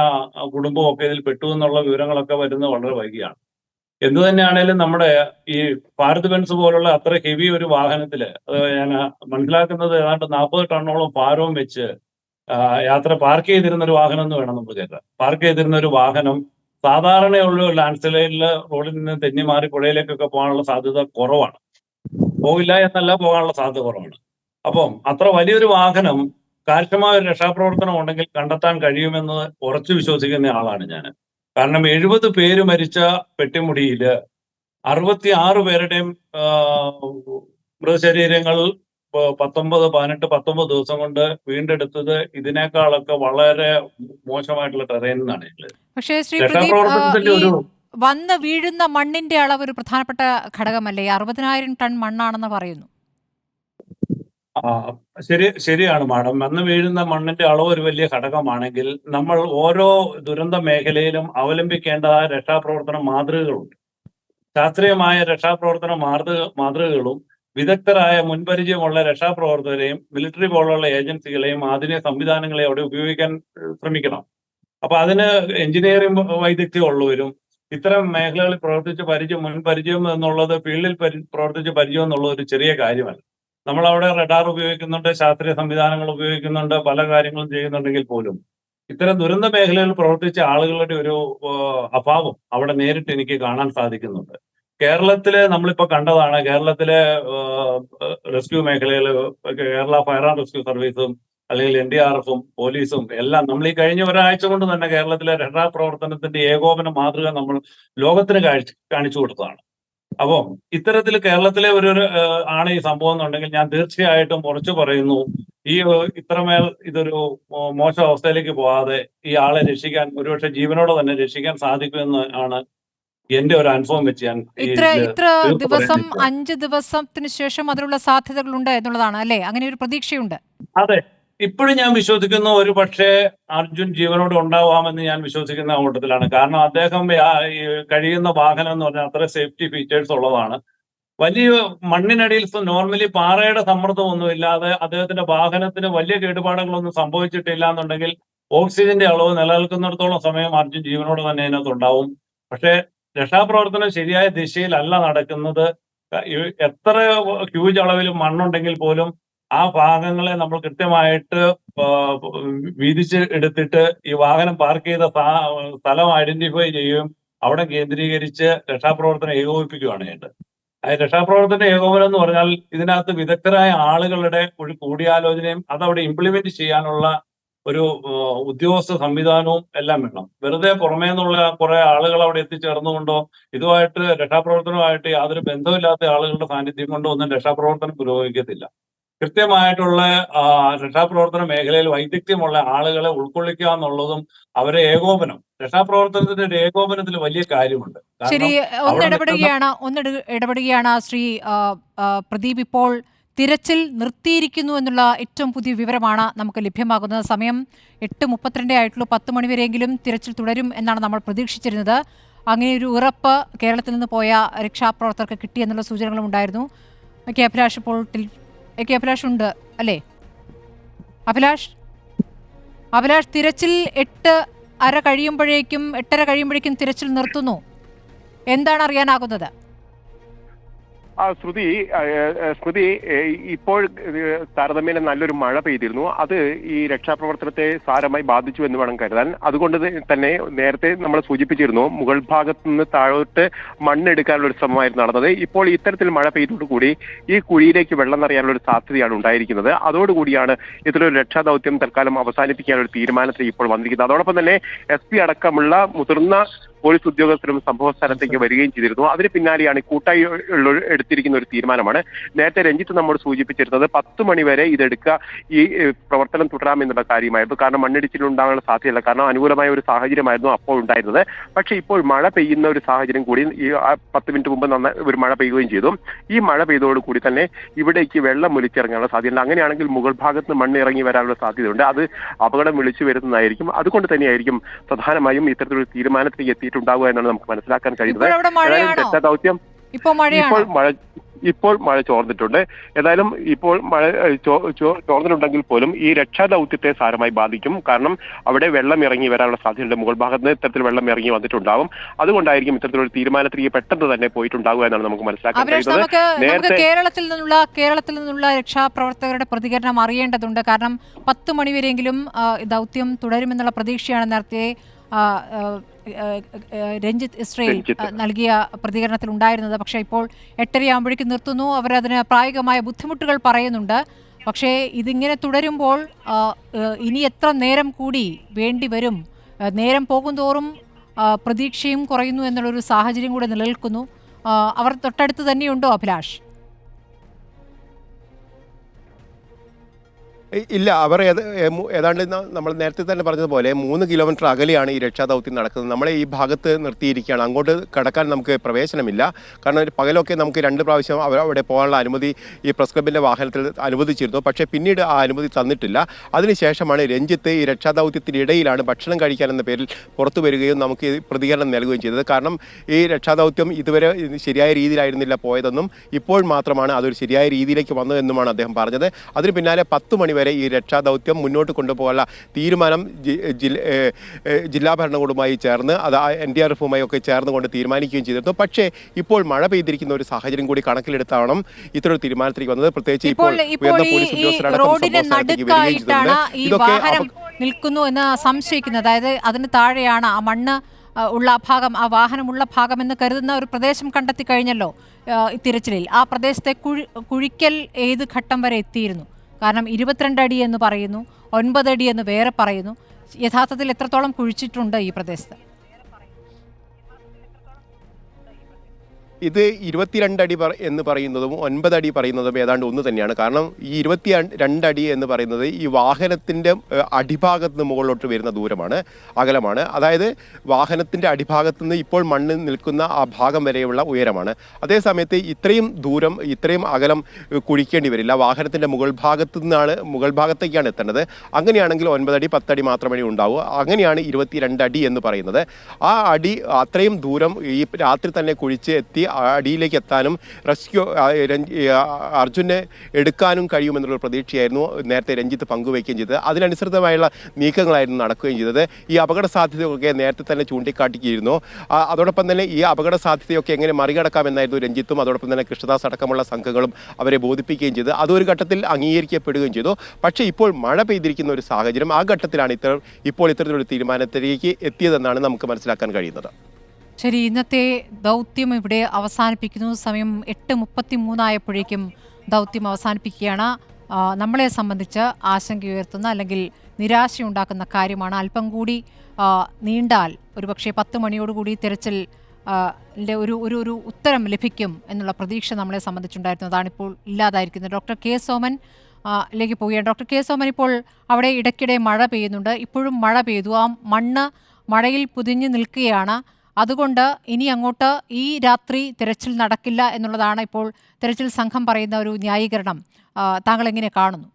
കുടുംബമൊക്കെ ഇതിൽ പെട്ടു എന്നുള്ള വിവരങ്ങളൊക്കെ വരുന്നത് വളരെ വൈകിയാണ്. എന്തു തന്നെയാണേലും നമ്മുടെ ഈ ഭാരത് ബെൻസ് പോലുള്ള അത്ര ഹെവി ഒരു വാഹനത്തില് ഞാൻ മനസ്സിലാക്കുന്നത് ഏതാണ്ട് 40 ടണ്ണോളം ഭാരവും വെച്ച് യാത്ര പാർക്ക് ചെയ്തിരുന്ന ഒരു വാഹനം എന്ന് വേണം നമ്മൾ കേൾക്കാൻ. പാർക്ക് ചെയ്തിരുന്ന ഒരു വാഹനം സാധാരണയുള്ള ലാൻഡ് സ്ലൈഡിൽ റോഡിൽ നിന്ന് തെന്നി മാറി പുഴയിലേക്കൊക്കെ പോകാനുള്ള സാധ്യത കുറവാണ്. പോകില്ല എന്നല്ല, പോകാനുള്ള സാധ്യത കുറവാണ്. അപ്പം അത്ര വലിയൊരു വാഹനം കാര്യക്ഷമമായ ഒരു രക്ഷാപ്രവർത്തനം ഉണ്ടെങ്കിൽ കണ്ടെത്താൻ കഴിയുമെന്ന് ഉറച്ചു വിശ്വസിക്കുന്ന ആളാണ് ഞാൻ. കാരണം 70 പേര് മരിച്ച പെട്ടിമുടിയില് 66 പേരുടെയും മൃതശരീരങ്ങൾ 19 ദിവസം കൊണ്ട് വീണ്ടെടുത്തത് ഇതിനേക്കാളൊക്കെ വളരെ മോശമായിട്ടുള്ള ടെറൈനിൽ നിന്നാണ്. പക്ഷേ ശ്രീ പ്രദീപ്, ഈ വന്ന് വീഴുന്ന മണ്ണിന്റെ അളവ് ഒരു പ്രധാനപ്പെട്ട ഘടകമല്ലേ? 60,000 ടൺ മണ്ണാണെന്ന് പറയുന്നു. ശരിയാണ് മാഡം. വന്ന് വീഴുന്ന മണ്ണിന്റെ അളവ് ഒരു വലിയ ഘടകമാണെങ്കിൽ നമ്മൾ ഓരോ ദുരന്ത മേഖലയിലും അവലംബിക്കേണ്ട രക്ഷാപ്രവർത്തന മാതൃകകളുണ്ട്. ശാസ്ത്രീയമായ രക്ഷാപ്രവർത്തന മാതൃകകളും വിദഗ്ധരായ മുൻപരിചയമുള്ള രക്ഷാപ്രവർത്തകരെയും മിലിറ്ററി പോലുള്ള ഏജൻസികളെയും ആധുനിക സംവിധാനങ്ങളെയും അവിടെ ഉപയോഗിക്കാൻ ശ്രമിക്കണം. അപ്പൊ അതിന് എഞ്ചിനീയറിംഗ് വൈദഗ്ധ്യം ഉള്ളവരും ഇത്തരം മേഖലകളിൽ പ്രവർത്തിച്ച് മുൻപരിചയം എന്നുള്ളത് ഫീൽഡിൽ പ്രവർത്തിച്ച് പരിചയം എന്നുള്ളത് ഒരു ചെറിയ കാര്യമല്ല. നമ്മളവിടെ റഡാർ ഉപയോഗിക്കുന്നുണ്ട്, ശാസ്ത്രീയ സംവിധാനങ്ങൾ ഉപയോഗിക്കുന്നുണ്ട്, പല കാര്യങ്ങളും ചെയ്യുന്നുണ്ടെങ്കിൽ പോലും ഇത്തരം ദുരന്ത മേഖലകളിൽ പ്രവർത്തിച്ച ആളുകളുടെ ഒരു അഭാവം അവിടെ നേരിട്ട് എനിക്ക് കാണാൻ സാധിക്കുന്നുണ്ട്. കേരളത്തിലെ നമ്മളിപ്പോ കണ്ടതാണ്, കേരളത്തിലെ റെസ്ക്യൂ മേഖലയിൽ കേരള ഫയർ ആൻഡ് റെസ്ക്യൂ സർവീസും അല്ലെങ്കിൽ NDRF-ഉം പോലീസും എല്ലാം നമ്മൾ ഈ കഴിഞ്ഞ ഒരാഴ്ച കൊണ്ട് തന്നെ കേരളത്തിലെ രക്ഷാപ്രവർത്തനത്തിന്റെ ഏകോപന മാതൃക നമ്മൾ ലോകത്തിന് കാണിച്ചു കൊടുത്തതാണ്. അപ്പം ഇത്തരത്തിൽ കേരളത്തിലെ ഒരു ആണ് ഈ സംഭവം എന്നുണ്ടെങ്കിൽ ഞാൻ തീർച്ചയായിട്ടും ഉറച്ചു പറയുന്നു, ഈ ഇത്രമേൽ ഇതൊരു മോശം അവസ്ഥയിലേക്ക് പോകാതെ ഈ ആളെ രക്ഷിക്കാൻ, ഒരുപക്ഷെ ജീവനോടെ തന്നെ രക്ഷിക്കാൻ സാധിക്കുമെന്ന് ആണ് എന്റെ ഒരു അനുഭവം വെച്ച് ഞാൻ ഇത്ര ദിവസം 5 ദിവസത്തിന് ശേഷം അതിനുള്ള സാധ്യതകളുണ്ട് എന്നുള്ളതാണ് അല്ലേ? അങ്ങനെ ഒരു പ്രതീക്ഷയുണ്ട്. അതെ, ഇപ്പോഴും ഞാൻ വിശ്വസിക്കുന്നു ഒരു പക്ഷേ അർജുൻ ജീവനോട് ഉണ്ടാവാമെന്ന് ഞാൻ വിശ്വസിക്കുന്ന കൂട്ടത്തിലാണ്. കാരണം അദ്ദേഹം കഴിയുന്ന വാഹനം എന്ന് പറഞ്ഞാൽ അത്ര സേഫ്റ്റി ഫീച്ചേഴ്സ് ഉള്ളതാണ്. വലിയ മണ്ണിനടിയിൽ നോർമലി പാറയുടെ സമ്മർദ്ദം ഒന്നും ഇല്ലാതെ അദ്ദേഹത്തിന്റെ വാഹനത്തിന് വലിയ കേടുപാടുകളൊന്നും സംഭവിച്ചിട്ടില്ല എന്നുണ്ടെങ്കിൽ ഓക്സിജന്റെ അളവ് നിലനിൽക്കുന്നിടത്തോളം സമയം അർജുൻ ജീവനോട് തന്നെ അതിനകത്ത് ഉണ്ടാവും. പക്ഷേ രക്ഷാപ്രവർത്തനം ശരിയായ ദിശയിലല്ല നടക്കുന്നത്. എത്ര ഹ്യൂജ് അളവിൽ മണ്ണുണ്ടെങ്കിൽ പോലും ആ ഭാഗങ്ങളെ നമ്മൾ കൃത്യമായിട്ട് വീതിച്ച് എടുത്തിട്ട് ഈ വാഹനം പാർക്ക് ചെയ്ത സ്ഥലം ഐഡന്റിഫൈ ചെയ്യുകയും അവിടെ കേന്ദ്രീകരിച്ച് രക്ഷാപ്രവർത്തനം ഏകോപിപ്പിക്കുകയാണ് വേണ്ടത്. രക്ഷാപ്രവർത്തന ഏകോപനം എന്ന് പറഞ്ഞാൽ ഇതിനകത്ത് വിദഗ്ധരായ ആളുകളുടെ ഒരു കൂടിയാലോചനയും അതവിടെ ഇംപ്ലിമെന്റ് ചെയ്യാനുള്ള ഒരു ഉദ്യോഗസ്ഥ സംവിധാനവും എല്ലാം വേണം. വെറുതെ പുറമേ നിന്നുള്ള കുറെ ആളുകൾ അവിടെ എത്തിച്ചേർന്നുകൊണ്ടോ ഇതുമായിട്ട് രക്ഷാപ്രവർത്തനവുമായിട്ട് യാതൊരു ബന്ധമില്ലാത്ത ആളുകളുടെ സാന്നിധ്യം കൊണ്ടോ ഒന്നും രക്ഷാപ്രവർത്തനം പുരോഗമിക്കത്തില്ല. കൃത്യമായിട്ടുള്ള രക്ഷാപ്രവർത്തന മേഖലയിൽ വൈദഗ്ധ്യമുള്ള ആളുകളെ ഉൾക്കൊള്ളിക്കുക എന്നുള്ളതും അവരെ രക്ഷാപ്രവർത്തനത്തിന്റെ ഒരു ഏകോപനത്തിൽ വലിയ കാര്യമുണ്ട്. ശരി, ഒന്ന് ഇടപെടുകയാണ് ശ്രീ പ്രദീപ്. ഇപ്പോൾ തിരച്ചിൽ നിർത്തിയിരിക്കുന്നു എന്നുള്ള ഏറ്റവും പുതിയ വിവരമാണ് നമുക്ക് ലഭ്യമാകുന്നത്. സമയം 8:32 ആയിട്ടുള്ളൂ. 10 മണിവരെയെങ്കിലും തിരച്ചിൽ തുടരും എന്നാണ് നമ്മൾ പ്രതീക്ഷിച്ചിരുന്നത്. അങ്ങനെ ഒരു ഉറപ്പ് കേരളത്തിൽ നിന്ന് പോയ രക്ഷാപ്രവർത്തകർക്ക് കിട്ടിയെന്നുള്ള സൂചനകളും ഉണ്ടായിരുന്നു. അഭിലാഷ് ഇപ്പോൾ അഭിലാഷ് ഉണ്ട് അല്ലേ? അഭിലാഷ്, തിരച്ചിൽ 8:30 കഴിയുമ്പോഴേക്കും തിരച്ചിൽ നിർത്തുന്നു. എന്താണ് അറിയാനാകുന്നത്? സ്മൃതി, ഇപ്പോൾ താരതമ്യേന നല്ലൊരു മഴ പെയ്തിരുന്നു. അത് ഈ രക്ഷാപ്രവർത്തനത്തെ സാരമായി ബാധിച്ചു എന്ന് വേണം കരുതാൻ. അതുകൊണ്ട് തന്നെ നേരത്തെ നമ്മൾ സൂചിപ്പിച്ചിരുന്നു, മുകൾ ഭാഗത്ത് നിന്ന് താഴോട്ട് മണ്ണെടുക്കാനുള്ള ഒരു ശ്രമമായിരുന്നു നടന്നത്. ഇപ്പോൾ ഇത്തരത്തിൽ മഴ പെയ്തതോടുകൂടി ഈ കുഴിയിലേക്ക് വെള്ളം നിറയാനുള്ള ഒരു സാധ്യതയാണ് ഉണ്ടായിരിക്കുന്നത്. അതോടുകൂടിയാണ് ഇതിലൊരു രക്ഷാദൗത്യം തൽക്കാലം അവസാനിപ്പിക്കാനുള്ള ഒരു തീരുമാനത്തിൽ ഇപ്പോൾ വന്നിരിക്കുന്നത്. അതോടൊപ്പം തന്നെ SP അടക്കമുള്ള മുതിർന്ന പോലീസ് ഉദ്യോഗസ്ഥരും സംഭവ സ്ഥലത്തേക്ക് വരികയും ചെയ്തിരുന്നു. അതിന് പിന്നാലെയാണ് കൂട്ടായി എടുത്തിരിക്കുന്ന ഒരു തീരുമാനമാണ്. നേരത്തെ രഞ്ജിത്ത് നമ്മോട് സൂചിപ്പിച്ചിരുന്നത് 10 മണി വരെ ഇതെടുക്കുക, ഈ പ്രവർത്തനം തുടരാമെന്നുള്ള കാര്യമായിരുന്നു. കാരണം മണ്ണിടിച്ചിലുണ്ടാകാനുള്ള സാധ്യതയില്ല. കാരണം അനുകൂലമായ ഒരു സാഹചര്യമായിരുന്നു അപ്പോൾ ഉണ്ടായിരുന്നത്. പക്ഷേ ഇപ്പോൾ മഴ പെയ്യുന്ന ഒരു സാഹചര്യം കൂടി ഈ 10 മിനിറ്റ് മുമ്പ് ഒരു മഴ പെയ്യുകയും ചെയ്തു. ഈ മഴ പെയ്തതോടുകൂടി തന്നെ ഇവിടേക്ക് വെള്ളം ഒലിച്ചിറങ്ങാനുള്ള സാധ്യതയുണ്ട്. അങ്ങനെയാണെങ്കിൽ മുകൾ ഭാഗത്ത് നിന്ന് മണ്ണ് ഇറങ്ങി വരാനുള്ള സാധ്യതയുണ്ട്. അത് അപകടം വിളിച്ചു വരുന്നതായിരിക്കും. അതുകൊണ്ട് തന്നെയായിരിക്കും പ്രധാനമായും ഇത്തരത്തിലൊരു തീരുമാനത്തിലേക്ക് എത്തിയിട്ടുണ്ടാവുക എന്നാണ് നമുക്ക് മനസ്സിലാക്കാൻ കഴിയുന്നത്. രക്ഷാദൗത്യം ഇപ്പോൾ മഴ ചോർന്നിട്ടുണ്ട്. ഏതായാലും ഇപ്പോൾ മഴ ചോർന്നിട്ടുണ്ടെങ്കിൽ പോലും ഈ രക്ഷാദൗത്യത്തെ സാരമായി ബാധിക്കും. കാരണം അവിടെ വെള്ളം ഇറങ്ങി വരാനുള്ള സാധ്യതയുണ്ട്. മുകൾ ഭാഗത്ത് നിന്ന് ഇത്തരത്തിൽ വെള്ളം ഇറങ്ങി വന്നിട്ടുണ്ടാവും. അതുകൊണ്ടായിരിക്കും ഇത്തരത്തിലൊരു തീരുമാനത്തിലേക്ക് പെട്ടെന്ന് തന്നെ പോയിട്ടുണ്ടാവുക എന്നാണ് നമുക്ക് മനസ്സിലാക്കാൻ കഴിയുന്നത്. നേരത്തെ കേരളത്തിൽ നിന്നുള്ള രക്ഷാപ്രവർത്തകരുടെ പ്രതികരണം അറിയേണ്ടതുണ്ട്. കാരണം 10 മണിവരെയെങ്കിലും ദൗത്യം തുടരുമെന്നുള്ള പ്രതീക്ഷയാണ് നേരത്തെ രഞ്ജിത്ത് ഇസ്രയേൽ നൽകിയ പ്രതികരണത്തിൽ ഉണ്ടായിരുന്നത്. പക്ഷേ ഇപ്പോൾ 8:30 ആകുമ്പോഴേക്കും നിർത്തുന്നു. അവരതിന് പ്രായോഗികമായ ബുദ്ധിമുട്ടുകൾ പറയുന്നുണ്ട്. പക്ഷേ ഇതിങ്ങനെ തുടരുമ്പോൾ ഇനി എത്ര നേരം കൂടി വേണ്ടി വരും? നേരം പോകുന്തോറും പ്രതീക്ഷയും കുറയുന്നു എന്നുള്ളൊരു സാഹചര്യം കൂടെ നിലനിൽക്കുന്നു. അവർ തൊട്ടടുത്ത് തന്നെയുണ്ടോ അഭിലാഷ്? ഇല്ല, അവർ ഏതാണ്ട് നമ്മൾ നേരത്തെ തന്നെ പറഞ്ഞതുപോലെ 3 കിലോമീറ്റർ അകലെയാണ് ഈ രക്ഷാദൗത്യം നടക്കുന്നത്. നമ്മളെ ഈ ഭാഗത്ത് നിർത്തിയിരിക്കുകയാണ്. അങ്ങോട്ട് കടക്കാൻ നമുക്ക് പ്രവേശനമില്ല. കാരണം പകലൊക്കെ നമുക്ക് 2 പ്രാവശ്യം അവിടെ പോകാനുള്ള അനുമതി ഈ പ്രസ് ക്ലബിൻ്റെ വാഹനത്തിൽ അനുവദിച്ചിരുന്നു. പക്ഷേ പിന്നീട് ആ അനുമതി തന്നിട്ടില്ല. അതിനുശേഷമാണ് രഞ്ജിത്ത് ഈ രക്ഷാദൗത്യത്തിനിടയിലാണ് ഭക്ഷണം കഴിക്കാൻ എന്ന പേരിൽ പുറത്തു വരികയും നമുക്ക് പ്രതികരണം നൽകുകയും ചെയ്തത്. കാരണം ഈ രക്ഷാദൗത്യം ഇതുവരെ ശരിയായ രീതിയിലായിരുന്നില്ല പോയതെന്നും ഇപ്പോൾ മാത്രമാണ് അതൊരു ശരിയായ രീതിയിലേക്ക് വന്നതെന്നുമാണ് അദ്ദേഹം പറഞ്ഞത്. അതിന് പിന്നാലെ 10 മണി വരെ ഈ രക്ഷാദൗത്യം മുന്നോട്ട് കൊണ്ടുപോകാനുള്ള തീരുമാനം ജില്ലാ ഭരണകൂടവുമായി ചേർന്ന് അത് NDRFുമായി ഒക്കെ ചേർന്നുകൊണ്ട് തീരുമാനിക്കുകയും ചെയ്തിരുന്നു. പക്ഷേ ഇപ്പോൾ മഴ പെയ്തിരിക്കുന്ന ഒരു സാഹചര്യം കൂടി കണക്കിലെടുത്താണ് ഇത്തരം തീരുമാനത്തിലേക്ക് വന്നത്. പ്രത്യേകിച്ച് ഇപ്പോൾ ഉയർന്ന പോലീസ് ഉദ്യോഗസ്ഥരടക്കം നിൽക്കുന്നു എന്ന് സംശയിക്കുന്നത്, അതായത് അതിന് താഴെയാണ് ആ മണ്ണ് ഉള്ള ഭാഗം, ആ വാഹനമുള്ള ഭാഗം എന്ന് കരുതുന്ന ഒരു പ്രദേശം കണ്ടെത്തി കഴിഞ്ഞല്ലോ തിരച്ചിലിൽ. ആ പ്രദേശത്തെ കുഴിക്കൽ ഏത് ഘട്ടം വരെ എത്തിയിരുന്നു? കാരണം 22 അടി എന്ന് പറയുന്നു, 9 അടി എന്ന് വേറെ പറയുന്നു. യഥാർത്ഥത്തിൽ എത്രത്തോളം കുഴിച്ചിട്ടുണ്ട് ഈ പ്രദേശത്ത്? ഇത് 22 അടി എന്ന് പറയുന്നതും 9 അടി പറയുന്നതും ഏതാണ്ട് ഒന്ന് തന്നെയാണ്. കാരണം ഈ 22 അടി എന്ന് പറയുന്നത് ഈ വാഹനത്തിൻ്റെ അടിഭാഗത്ത് നിന്ന് മുകളിലോട്ട് വരുന്ന ദൂരമാണ്, അകലമാണ്. അതായത് വാഹനത്തിൻ്റെ അടിഭാഗത്ത് നിന്ന് ഇപ്പോൾ മണ്ണ് നിൽക്കുന്ന ആ ഭാഗം വരെയുള്ള ഉയരമാണ്. അതേസമയത്ത് ഇത്രയും അകലം കുഴിക്കേണ്ടി വരില്ല. വാഹനത്തിൻ്റെ മുകൾ ഭാഗത്തേക്കാണ് എത്തേണ്ടത്. അങ്ങനെയാണെങ്കിൽ 9 അടി 10 അടി മാത്രമേ ഉണ്ടാവൂ. അങ്ങനെയാണ് 22 അടി എന്ന് പറയുന്നത്. ആ അടി അത്രയും ദൂരം ഈ രാത്രി തന്നെ കുഴിച്ച് എത്തി അടിയിലേക്ക് എത്താനും റെസ്ക്യൂ അർജുനെ എടുക്കാനും കഴിയുമെന്നുള്ള പ്രതീക്ഷയായിരുന്നു നേരത്തെ രഞ്ജിത്ത് പങ്കുവയ്ക്കുകയും ചെയ്തത്. അതിനനുസൃതമായുള്ള നീക്കങ്ങളായിരുന്നു നടക്കുകയും ചെയ്തത്. ഈ അപകട സാധ്യതയൊക്കെ നേരത്തെ തന്നെ ചൂണ്ടിക്കാട്ടിയിരുന്നു. അതോടൊപ്പം തന്നെ ഈ അപകട സാധ്യതയൊക്കെ എങ്ങനെ മറികടക്കാമെന്നായിരുന്നു രഞ്ജിത്തും അതോടൊപ്പം തന്നെ കൃഷ്ണദാസ് അടക്കമുള്ള സംഘങ്ങളും അവരെ ബോധിപ്പിക്കുകയും ചെയ്തു. അതൊരു ഘട്ടത്തിൽ അംഗീകരിക്കപ്പെടുകയും ചെയ്തു. പക്ഷേ ഇപ്പോൾ മഴ പെയ്തിരിക്കുന്ന ഒരു സാഹചര്യം, ആ ഘട്ടത്തിലാണ് ഇപ്പോൾ ഇത്തരത്തിലൊരു തീരുമാനത്തിലേക്ക് എത്തിയതെന്നാണ് നമുക്ക് മനസ്സിലാക്കാൻ കഴിയുന്നത്. ശരി, ഇന്നത്തെ ദൗത്യം ഇവിടെ അവസാനിപ്പിക്കുന്നു. സമയം 8:33 ആയപ്പോഴേക്കും ദൗത്യം അവസാനിപ്പിക്കുകയാണ്. നമ്മളെ സംബന്ധിച്ച് ആശങ്കയുയർത്തുന്ന അല്ലെങ്കിൽ നിരാശയുണ്ടാക്കുന്ന കാര്യമാണ്. അല്പം കൂടി നീണ്ടാൽ ഒരുപക്ഷെ 10 മണിയോടുകൂടി തിരച്ചിൽ ഒരു ഉത്തരം ലഭിക്കും എന്നുള്ള പ്രതീക്ഷ നമ്മളെ സംബന്ധിച്ചുണ്ടായിരുന്നു. അതാണിപ്പോൾ ഇല്ലാതായിരിക്കുന്നത്. ഡോക്ടർ കെ സോമൻ ലേക്ക് പോവുകയാണ്. ഡോക്ടർ കെ സോമൻ, ഇപ്പോൾ അവിടെ ഇടയ്ക്കിടെ മഴ പെയ്യുന്നുണ്ട്. ഇപ്പോഴും മഴ പെയ്തു. ആ മണ്ണ് മഴയിൽ പുതിഞ്ഞു നിൽക്കുകയാണ്. അതുകൊണ്ട് ഇനി അങ്ങോട്ട് ഈ രാത്രി തിരച്ചിൽ നടക്കില്ല എന്നുള്ളതാണ് ഇപ്പോൾ തിരച്ചിൽ സംഘം പറയുന്ന ഒരു ന്യായീകരണം. താങ്കൾ എങ്ങനെ കാണുന്നു?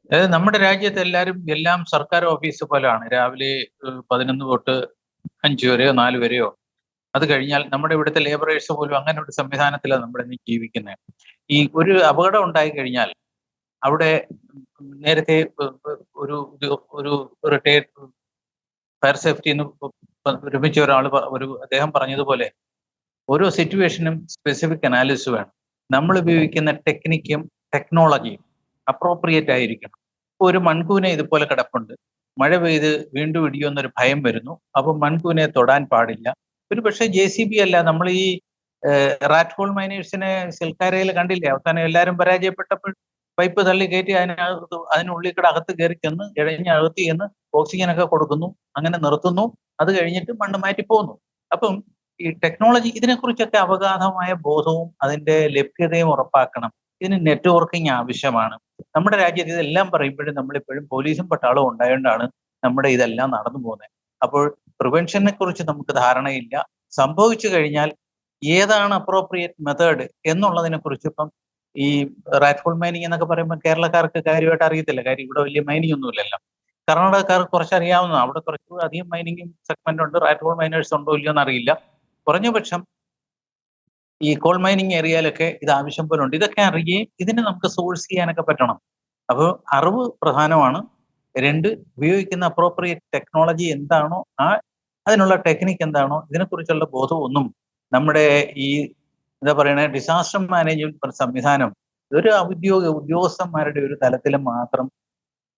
അതായത് നമ്മുടെ രാജ്യത്ത് എല്ലാം സർക്കാർ ഓഫീസ് പോലെയാണ്. രാവിലെ 11 തൊട്ട് 5 വരെയോ 4 വരെയോ, അത് കഴിഞ്ഞാൽ നമ്മുടെ ഇവിടുത്തെ ലേബറേഴ്സ് പോലും അങ്ങനെ ഒരു സംവിധാനത്തിലാണ് നമ്മുടെ ജീവിക്കുന്നത്. ഈ ഒരു അപകടം ഉണ്ടായി കഴിഞ്ഞാൽ അവിടെ നേരത്തെ ഒരു റിട്ടയർഡ് ഫയർ സേഫ്റ്റി ഒരുമിച്ച അദ്ദേഹം പറഞ്ഞതുപോലെ ഓരോ സിറ്റുവേഷനും സ്പെസിഫിക് അനാലിസിസ് വേണം. നമ്മൾ ഉപയോഗിക്കുന്ന ടെക്നിക്കും ടെക്നോളജിയും അപ്രോപ്രിയേറ്റ് ആയിരിക്കണം. ഇപ്പോൾ ഒരു മൺകൂന ഇതുപോലെ കിടപ്പുണ്ട്, മഴ പെയ്ത് വീണ്ടും ഇടിയുമെന്നൊരു ഭയം വരുന്നു. അപ്പൊ മൺകൂനെ തൊടാൻ പാടില്ല. ഒരു പക്ഷേ JCB അല്ല, നമ്മൾ ഈ റാറ്റ് ഹോൾ മൈനേഴ്സിനെ സിൽക്കാരയിൽ കണ്ടില്ലേ? അവസാനം എല്ലാവരും പരാജയപ്പെട്ടപ്പോൾ പൈപ്പ് തള്ളി കയറ്റി അതിനുള്ളിൽ കൂടെ അകത്ത് കയറി ചെന്ന് അകത്ത് ചെന്ന് ഓക്സിജനൊക്കെ കൊടുക്കുന്നു, അങ്ങനെ നിർത്തുന്നു. അത് കഴിഞ്ഞിട്ട് മണ്ണ് മാറ്റി പോകുന്നു. അപ്പം ഈ ടെക്നോളജി ഇതിനെക്കുറിച്ചൊക്കെ അവഗാധമായ ബോധവും അതിന്റെ ലഭ്യതയും ഉറപ്പാക്കണം. ഇതിന് നെറ്റ്വർക്കിംഗ് ആവശ്യമാണ്. നമ്മുടെ രാജ്യത്ത് ഇതെല്ലാം പറയുമ്പോഴും നമ്മളിപ്പോഴും പോലീസും പട്ടാളവും ഉണ്ടായതുകൊണ്ടാണ് നമ്മുടെ ഇതെല്ലാം നടന്നു പോകുന്നത്. അപ്പോൾ പ്രിവെൻഷനെ കുറിച്ച് നമുക്ക് ധാരണയില്ല. സംഭവിച്ചു കഴിഞ്ഞാൽ ഏതാണ് അപ്രോപ്രിയേറ്റ് മെത്തേഡ് എന്നുള്ളതിനെ കുറിച്ച് ഇപ്പം ഈ റാറ്റ് ഹോൾ മൈനിങ് എന്നൊക്കെ പറയുമ്പോൾ കേരളക്കാർക്ക് കാര്യമായിട്ട് അറിയത്തില്ല. കാര്യം ഇവിടെ വലിയ മൈനിങ് ഒന്നുമില്ലല്ലോ. കർണാടകക്കാർക്ക് കുറച്ചറിയാവുന്ന, അവിടെ കുറച്ച് അധികം മൈനിങ് സെഗ്മെന്റ് ഉണ്ട്. റാറ്റ് ഹോൾ മൈനേഴ്സ് ഉണ്ടോ ഇല്ലയോ എന്നറിയില്ല. കുറഞ്ഞ പക്ഷം ഈ കോൾ മൈനിങ് ഏരിയയിലൊക്കെ ഇത് ആവശ്യം പോലെ ഉണ്ട്. ഇതൊക്കെ അറിയുകയും ഇതിനെ നമുക്ക് സോഴ്സ് ചെയ്യാനൊക്കെ പറ്റണം. അപ്പോൾ അറിവ് പ്രധാനമാണ്. 2, ഉപയോഗിക്കുന്ന അപ്രോപ്രിയേറ്റ് ടെക്നോളജി എന്താണോ അതിനുള്ള ടെക്നിക്ക് എന്താണോ ഇതിനെക്കുറിച്ചുള്ള ബോധമൊന്നും നമ്മുടെ ഈ എന്താ പറയണേ ഡിസാസ്റ്റർ മാനേജ്മെന്റ് സംവിധാനം ഒരു ഉദ്യോഗസ്ഥന്മാരുടെ ഒരു തലത്തിൽ മാത്രം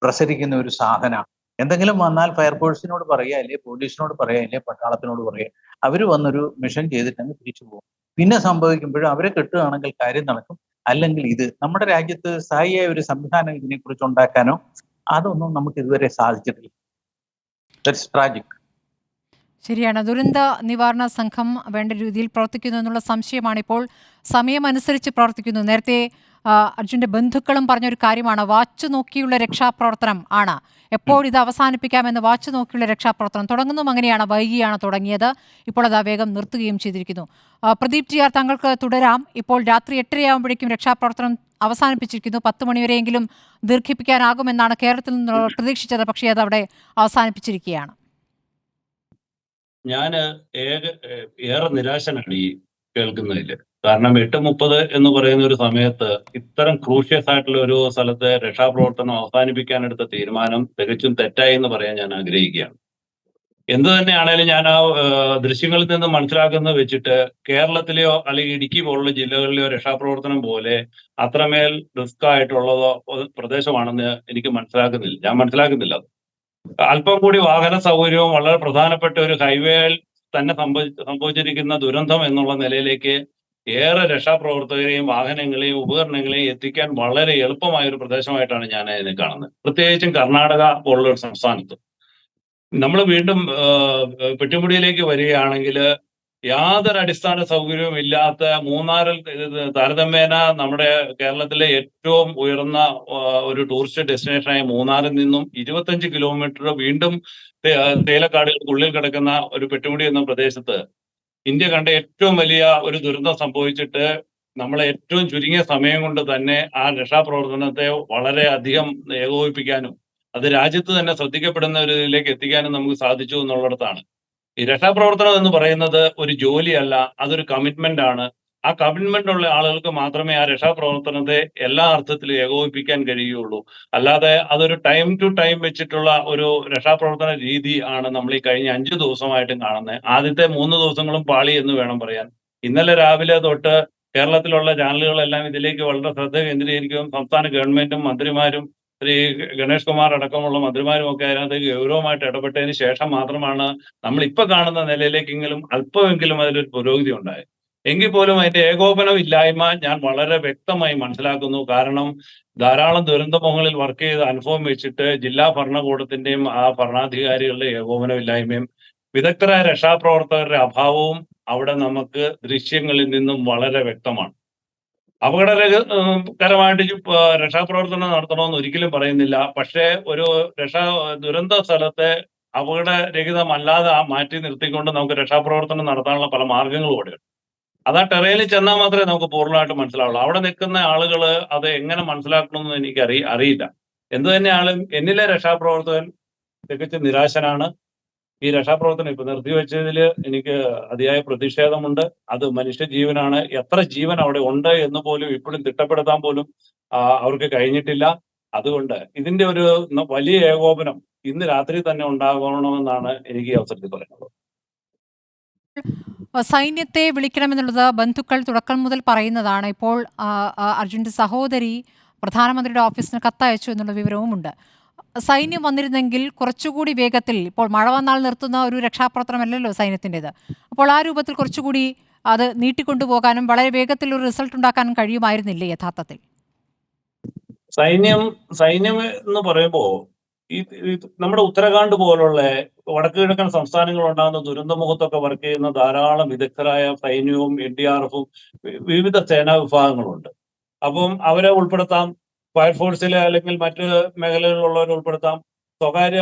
പ്രസരിക്കുന്ന ഒരു സാധനമാണ്. എന്തെങ്കിലും വന്നാൽ ഫയർഫോഴ്സിനോട് പറയുക, അല്ലെ പോലീസിനോട് പറയുക, അല്ലെ പട്ടാളത്തിനോട് പറയുക. അവർ വന്നൊരു മിഷൻ ചെയ്തിട്ടങ്ങ് തിരിച്ചു പോകും. പിന്നെ സംഭവിക്കുമ്പോഴും അവരെ കെട്ടുകയാണെങ്കിൽ കാര്യം നടക്കും. അല്ലെങ്കിൽ ഇത് നമ്മുടെ രാജ്യത്ത് സ്ഥായിയായ ഒരു സംവിധാനം ഇതിനെക്കുറിച്ച് ഉണ്ടാക്കാനോ അതൊന്നും നമുക്ക് ഇതുവരെ സാധിച്ചിട്ടില്ല. That's tragic. ശരിയാണ്. ദുരന്ത നിവാരണ സംഘം വേണ്ട രീതിയിൽ പ്രവർത്തിക്കുന്നു എന്നുള്ള സംശയമാണ്. ഇപ്പോൾ സമയമനുസരിച്ച് പ്രവർത്തിക്കുന്നു. നേരത്തെ അർജുന്റെ ബന്ധുക്കളും പറഞ്ഞൊരു കാര്യമാണ്, വാച്ച് നോക്കിയുള്ള രക്ഷാപ്രവർത്തനം ആണ്. എപ്പോഴിത് അവസാനിപ്പിക്കാമെന്ന് വാച്ച് നോക്കിയുള്ള രക്ഷാപ്രവർത്തനം തുടങ്ങുന്നതും അങ്ങനെയാണ്. വൈകിയാണ് തുടങ്ങിയത്, ഇപ്പോൾ അത് വേഗം നിർത്തുകയും ചെയ്തിരിക്കുന്നു. പ്രദീപ് ജിആർ, താങ്കൾക്ക് തുടരാം. ഇപ്പോൾ രാത്രി 8:30 രക്ഷാപ്രവർത്തനം അവസാനിപ്പിച്ചിരിക്കുന്നു. 10 മണിവരെയെങ്കിലും ദീർഘിപ്പിക്കാനാകുമെന്നാണ് കേരളത്തിൽ നിന്ന് പ്രതീക്ഷിച്ചത്. പക്ഷേ അത് അവിടെ അവസാനിപ്പിച്ചിരിക്കുകയാണ്. ഞാൻ ഏറെ നിരാശനാണ് ഈ കേൾക്കുന്നതിൽ. കാരണം 8:30 എന്ന് പറയുന്ന ഒരു സമയത്ത് ഇത്തരം ക്രൂഷ്യസ് ആയിട്ടുള്ള ഒരു സ്ഥലത്തെ രക്ഷാപ്രവർത്തനം അവസാനിപ്പിക്കാനെടുത്ത തീരുമാനം തികച്ചും തെറ്റായി എന്ന് പറയാൻ ഞാൻ ആഗ്രഹിക്കുകയാണ്. എന്തു തന്നെയാണേലും ഞാൻ ആ ദൃശ്യങ്ങളിൽ നിന്ന് മനസ്സിലാക്കുന്നത് വെച്ചിട്ട് കേരളത്തിലെയോ അല്ലെങ്കിൽ ഇടുക്കി പോലുള്ള ജില്ലകളിലെയോ രക്ഷാപ്രവർത്തനം പോലെ അത്രമേൽ റിസ്ക് ആയിട്ടുള്ളതോ പ്രദേശമാണെന്ന് ഞാൻ മനസ്സിലാക്കുന്നില്ല. അല്പം കൂടി വാഹന സൗകര്യവും വളരെ പ്രധാനപ്പെട്ട ഒരു ഹൈവേയിൽ തന്നെ സംഭവിച്ചിരിക്കുന്ന ദുരന്തം എന്നുള്ള നിലയിലേക്ക് ഏറെ രക്ഷാപ്രവർത്തകരെയും വാഹനങ്ങളെയും ഉപകരണങ്ങളെയും എത്തിക്കാൻ വളരെ എളുപ്പമായ ഒരു പ്രദേശമായിട്ടാണ് ഞാൻ അതിനെ കാണുന്നത്. പ്രത്യേകിച്ചും കർണാടക പോലുള്ള ഒരു സംസ്ഥാനത്ത്. നമ്മൾ വീണ്ടും പെട്ടിമുടിയിലേക്ക് വരികയാണെങ്കിൽ യാതൊരു അടിസ്ഥാന സൗകര്യവും ഇല്ലാത്ത മൂന്നാറിൽ താരതമ്യേന നമ്മുടെ കേരളത്തിലെ ഏറ്റവും ഉയർന്ന ഒരു ടൂറിസ്റ്റ് ഡെസ്റ്റിനേഷനായ മൂന്നാറിൽ നിന്നും 25 കിലോമീറ്റർ വീണ്ടും തേയിലക്കാടുകൾക്കുള്ളിൽ കിടക്കുന്ന ഒരു പെട്ടിമുടി എന്ന പ്രദേശത്ത് ഇന്ത്യ കണ്ട ഏറ്റവും വലിയ ഒരു ദുരന്തം സംഭവിച്ചിട്ട് നമ്മളെ ഏറ്റവും ചുരുങ്ങിയ സമയം കൊണ്ട് തന്നെ ആ രക്ഷാപ്രവർത്തനത്തെ വളരെ അധികം ഏകോപിപ്പിക്കാനും അത് രാജ്യത്ത് തന്നെ ശ്രദ്ധിക്കപ്പെടുന്ന ഒരു ഇതിലേക്ക് എത്തിക്കാനും നമുക്ക് സാധിച്ചു എന്നുള്ളിടത്താണ്. ഈ രക്ഷാപ്രവർത്തനം എന്ന് പറയുന്നത് ഒരു ജോലിയല്ല, അതൊരു കമ്മിറ്റ്മെന്റ് ആണ്. ആ കമ്മിറ്റ്മെന്റ് ഉള്ള ആളുകൾക്ക് മാത്രമേ ആ രക്ഷാപ്രവർത്തനത്തെ എല്ലാ അർത്ഥത്തിലും ഏകോപിപ്പിക്കാൻ കഴിയുള്ളൂ. അല്ലാതെ അതൊരു ടൈം ടു ടൈം വെച്ചിട്ടുള്ള ഒരു രക്ഷാപ്രവർത്തന രീതി ആണ് നമ്മൾ ഈ കഴിഞ്ഞ 5 ദിവസമായിട്ടും കാണുന്നത്. ആദ്യത്തെ 3 ദിവസങ്ങളും പാളി എന്ന് വേണം പറയാൻ. ഇന്നലെ രാവിലെ തൊട്ട് കേരളത്തിലുള്ള ചാനലുകളെല്ലാം ഇതിലേക്ക് വളരെ ശ്രദ്ധ കേന്ദ്രീകരിക്കുകയും സംസ്ഥാന ഗവൺമെന്റും മന്ത്രിമാരും ശ്രീ ഗണേഷ് കുമാർ അടക്കമുള്ള മന്ത്രിമാരും ഒക്കെ അതിനകത്ത് ഗൗരവമായിട്ട് ഇടപെട്ടതിന് ശേഷം മാത്രമാണ് നമ്മൾ ഇപ്പൊ കാണുന്ന നിലയിലേക്കെങ്കിലും അല്പമെങ്കിലും അതിലൊരു പുരോഗതി ഉണ്ടായത്. എങ്കിൽ പോലും അതിന്റെ ഏകോപനം ഇല്ലായ്മ ഞാൻ വളരെ വ്യക്തമായി മനസ്സിലാക്കുന്നു. കാരണം ധാരാളം ദുരന്തമുഖങ്ങളിൽ വർക്ക് ചെയ്ത അനുഭവം വെച്ചിട്ട് ജില്ലാ ഭരണകൂടത്തിന്റെയും ആ ഭരണാധികാരികളുടെ ഏകോപനം ഇല്ലായ്മയും വിദഗ്ധരായ രക്ഷാപ്രവർത്തകരുടെ അഭാവവും അവിടെ നമുക്ക് ദൃശ്യങ്ങളിൽ നിന്നും വളരെ വ്യക്തമാണ്. അപകടകരമായിട്ട് രക്ഷാപ്രവർത്തനം നടത്തണമെന്ന് ഒരിക്കലും പറയുന്നില്ല. പക്ഷേ ഒരു ദുരന്ത സ്ഥലത്തെ അപകടരഹിതമല്ലാതെ മാറ്റി നിർത്തിക്കൊണ്ട് നമുക്ക് രക്ഷാപ്രവർത്തനം നടത്താനുള്ള പല മാർഗങ്ങളും കൂടെയുണ്ട്. അത് ആ ടെറയിൽ ചെന്നാൽ മാത്രമേ നമുക്ക് പൂർണ്ണമായിട്ട് മനസ്സിലാവുള്ളൂ. അവിടെ നിൽക്കുന്ന ആളുകൾ അത് എങ്ങനെ മനസ്സിലാക്കണമെന്ന് എനിക്ക് അറിയില്ല. എന്തു തന്നെയാണെങ്കിലും എന്നിലെ രക്ഷാപ്രവർത്തകൻ തികച്ചും നിരാശനാണ്. ഈ രക്ഷാപ്രവർത്തനം ഇപ്പൊ നിർത്തിവെച്ചതിൽ എനിക്ക് അതിയായ പ്രതിഷേധമുണ്ട്. അത് മനുഷ്യജീവനാണ്. എത്ര ജീവൻ അവിടെ ഉണ്ട് എന്ന് പോലും ഇപ്പോഴും തിട്ടപ്പെടുത്താൻ പോലും അവർക്ക് കഴിഞ്ഞിട്ടില്ല. അതുകൊണ്ട് ഇതിന്റെ ഒരു വലിയ ഏകോപനം ഇന്ന് രാത്രി തന്നെ ഉണ്ടാകണമെന്നാണ് എനിക്ക് ഈ അവസരത്തിൽ പറയുന്നത്. സൈന്യത്തെ വിളിക്കണമെന്നുള്ളത് ബന്ധുക്കൾ തുടക്കം മുതൽ പറയുന്നതാണ്. ഇപ്പോൾ അർജുന്റെ സഹോദരി പ്രധാനമന്ത്രിയുടെ ഓഫീസിന് കത്തയച്ചു എന്നുള്ള വിവരവുമുണ്ട്. സൈന്യം വന്നിരുന്നെങ്കിൽ കുറച്ചുകൂടി വേഗത്തിൽ, ഇപ്പോൾ മഴ വന്നാൽ നിർത്തുന്ന ഒരു രക്ഷാപ്രവർത്തനമല്ലല്ലോ സൈന്യത്തിൻ്റെത്, അപ്പോൾ ആ രൂപത്തിൽ കുറച്ചുകൂടി അത് നീട്ടിക്കൊണ്ടുപോകാനും വളരെ വേഗത്തിൽ ഒരു റിസൾട്ട് ഉണ്ടാക്കാനും കഴിയുമായിരുന്നില്ലേ യഥാർത്ഥത്തിൽ? സൈന്യം എന്ന് പറയുമ്പോ ഈ നമ്മുടെ ഉത്തരാഖണ്ഡ് പോലുള്ള വടക്കു കിഴക്കൻ സംസ്ഥാനങ്ങൾ ഉണ്ടാകുന്ന ദുരന്തമുഖത്തൊക്കെ വർക്ക് ചെയ്യുന്ന ധാരാളം വിദഗ്ധരായ സൈന്യവും NDRF-ഉം വിവിധ സേനാ വിഭാഗങ്ങളുണ്ട്. അപ്പം അവരെ ഉൾപ്പെടുത്താം. ഫയർഫോഴ്സിലെ അല്ലെങ്കിൽ മറ്റ് മേഖലകളിലുള്ളവരെ ഉൾപ്പെടുത്താം. സ്വകാര്യ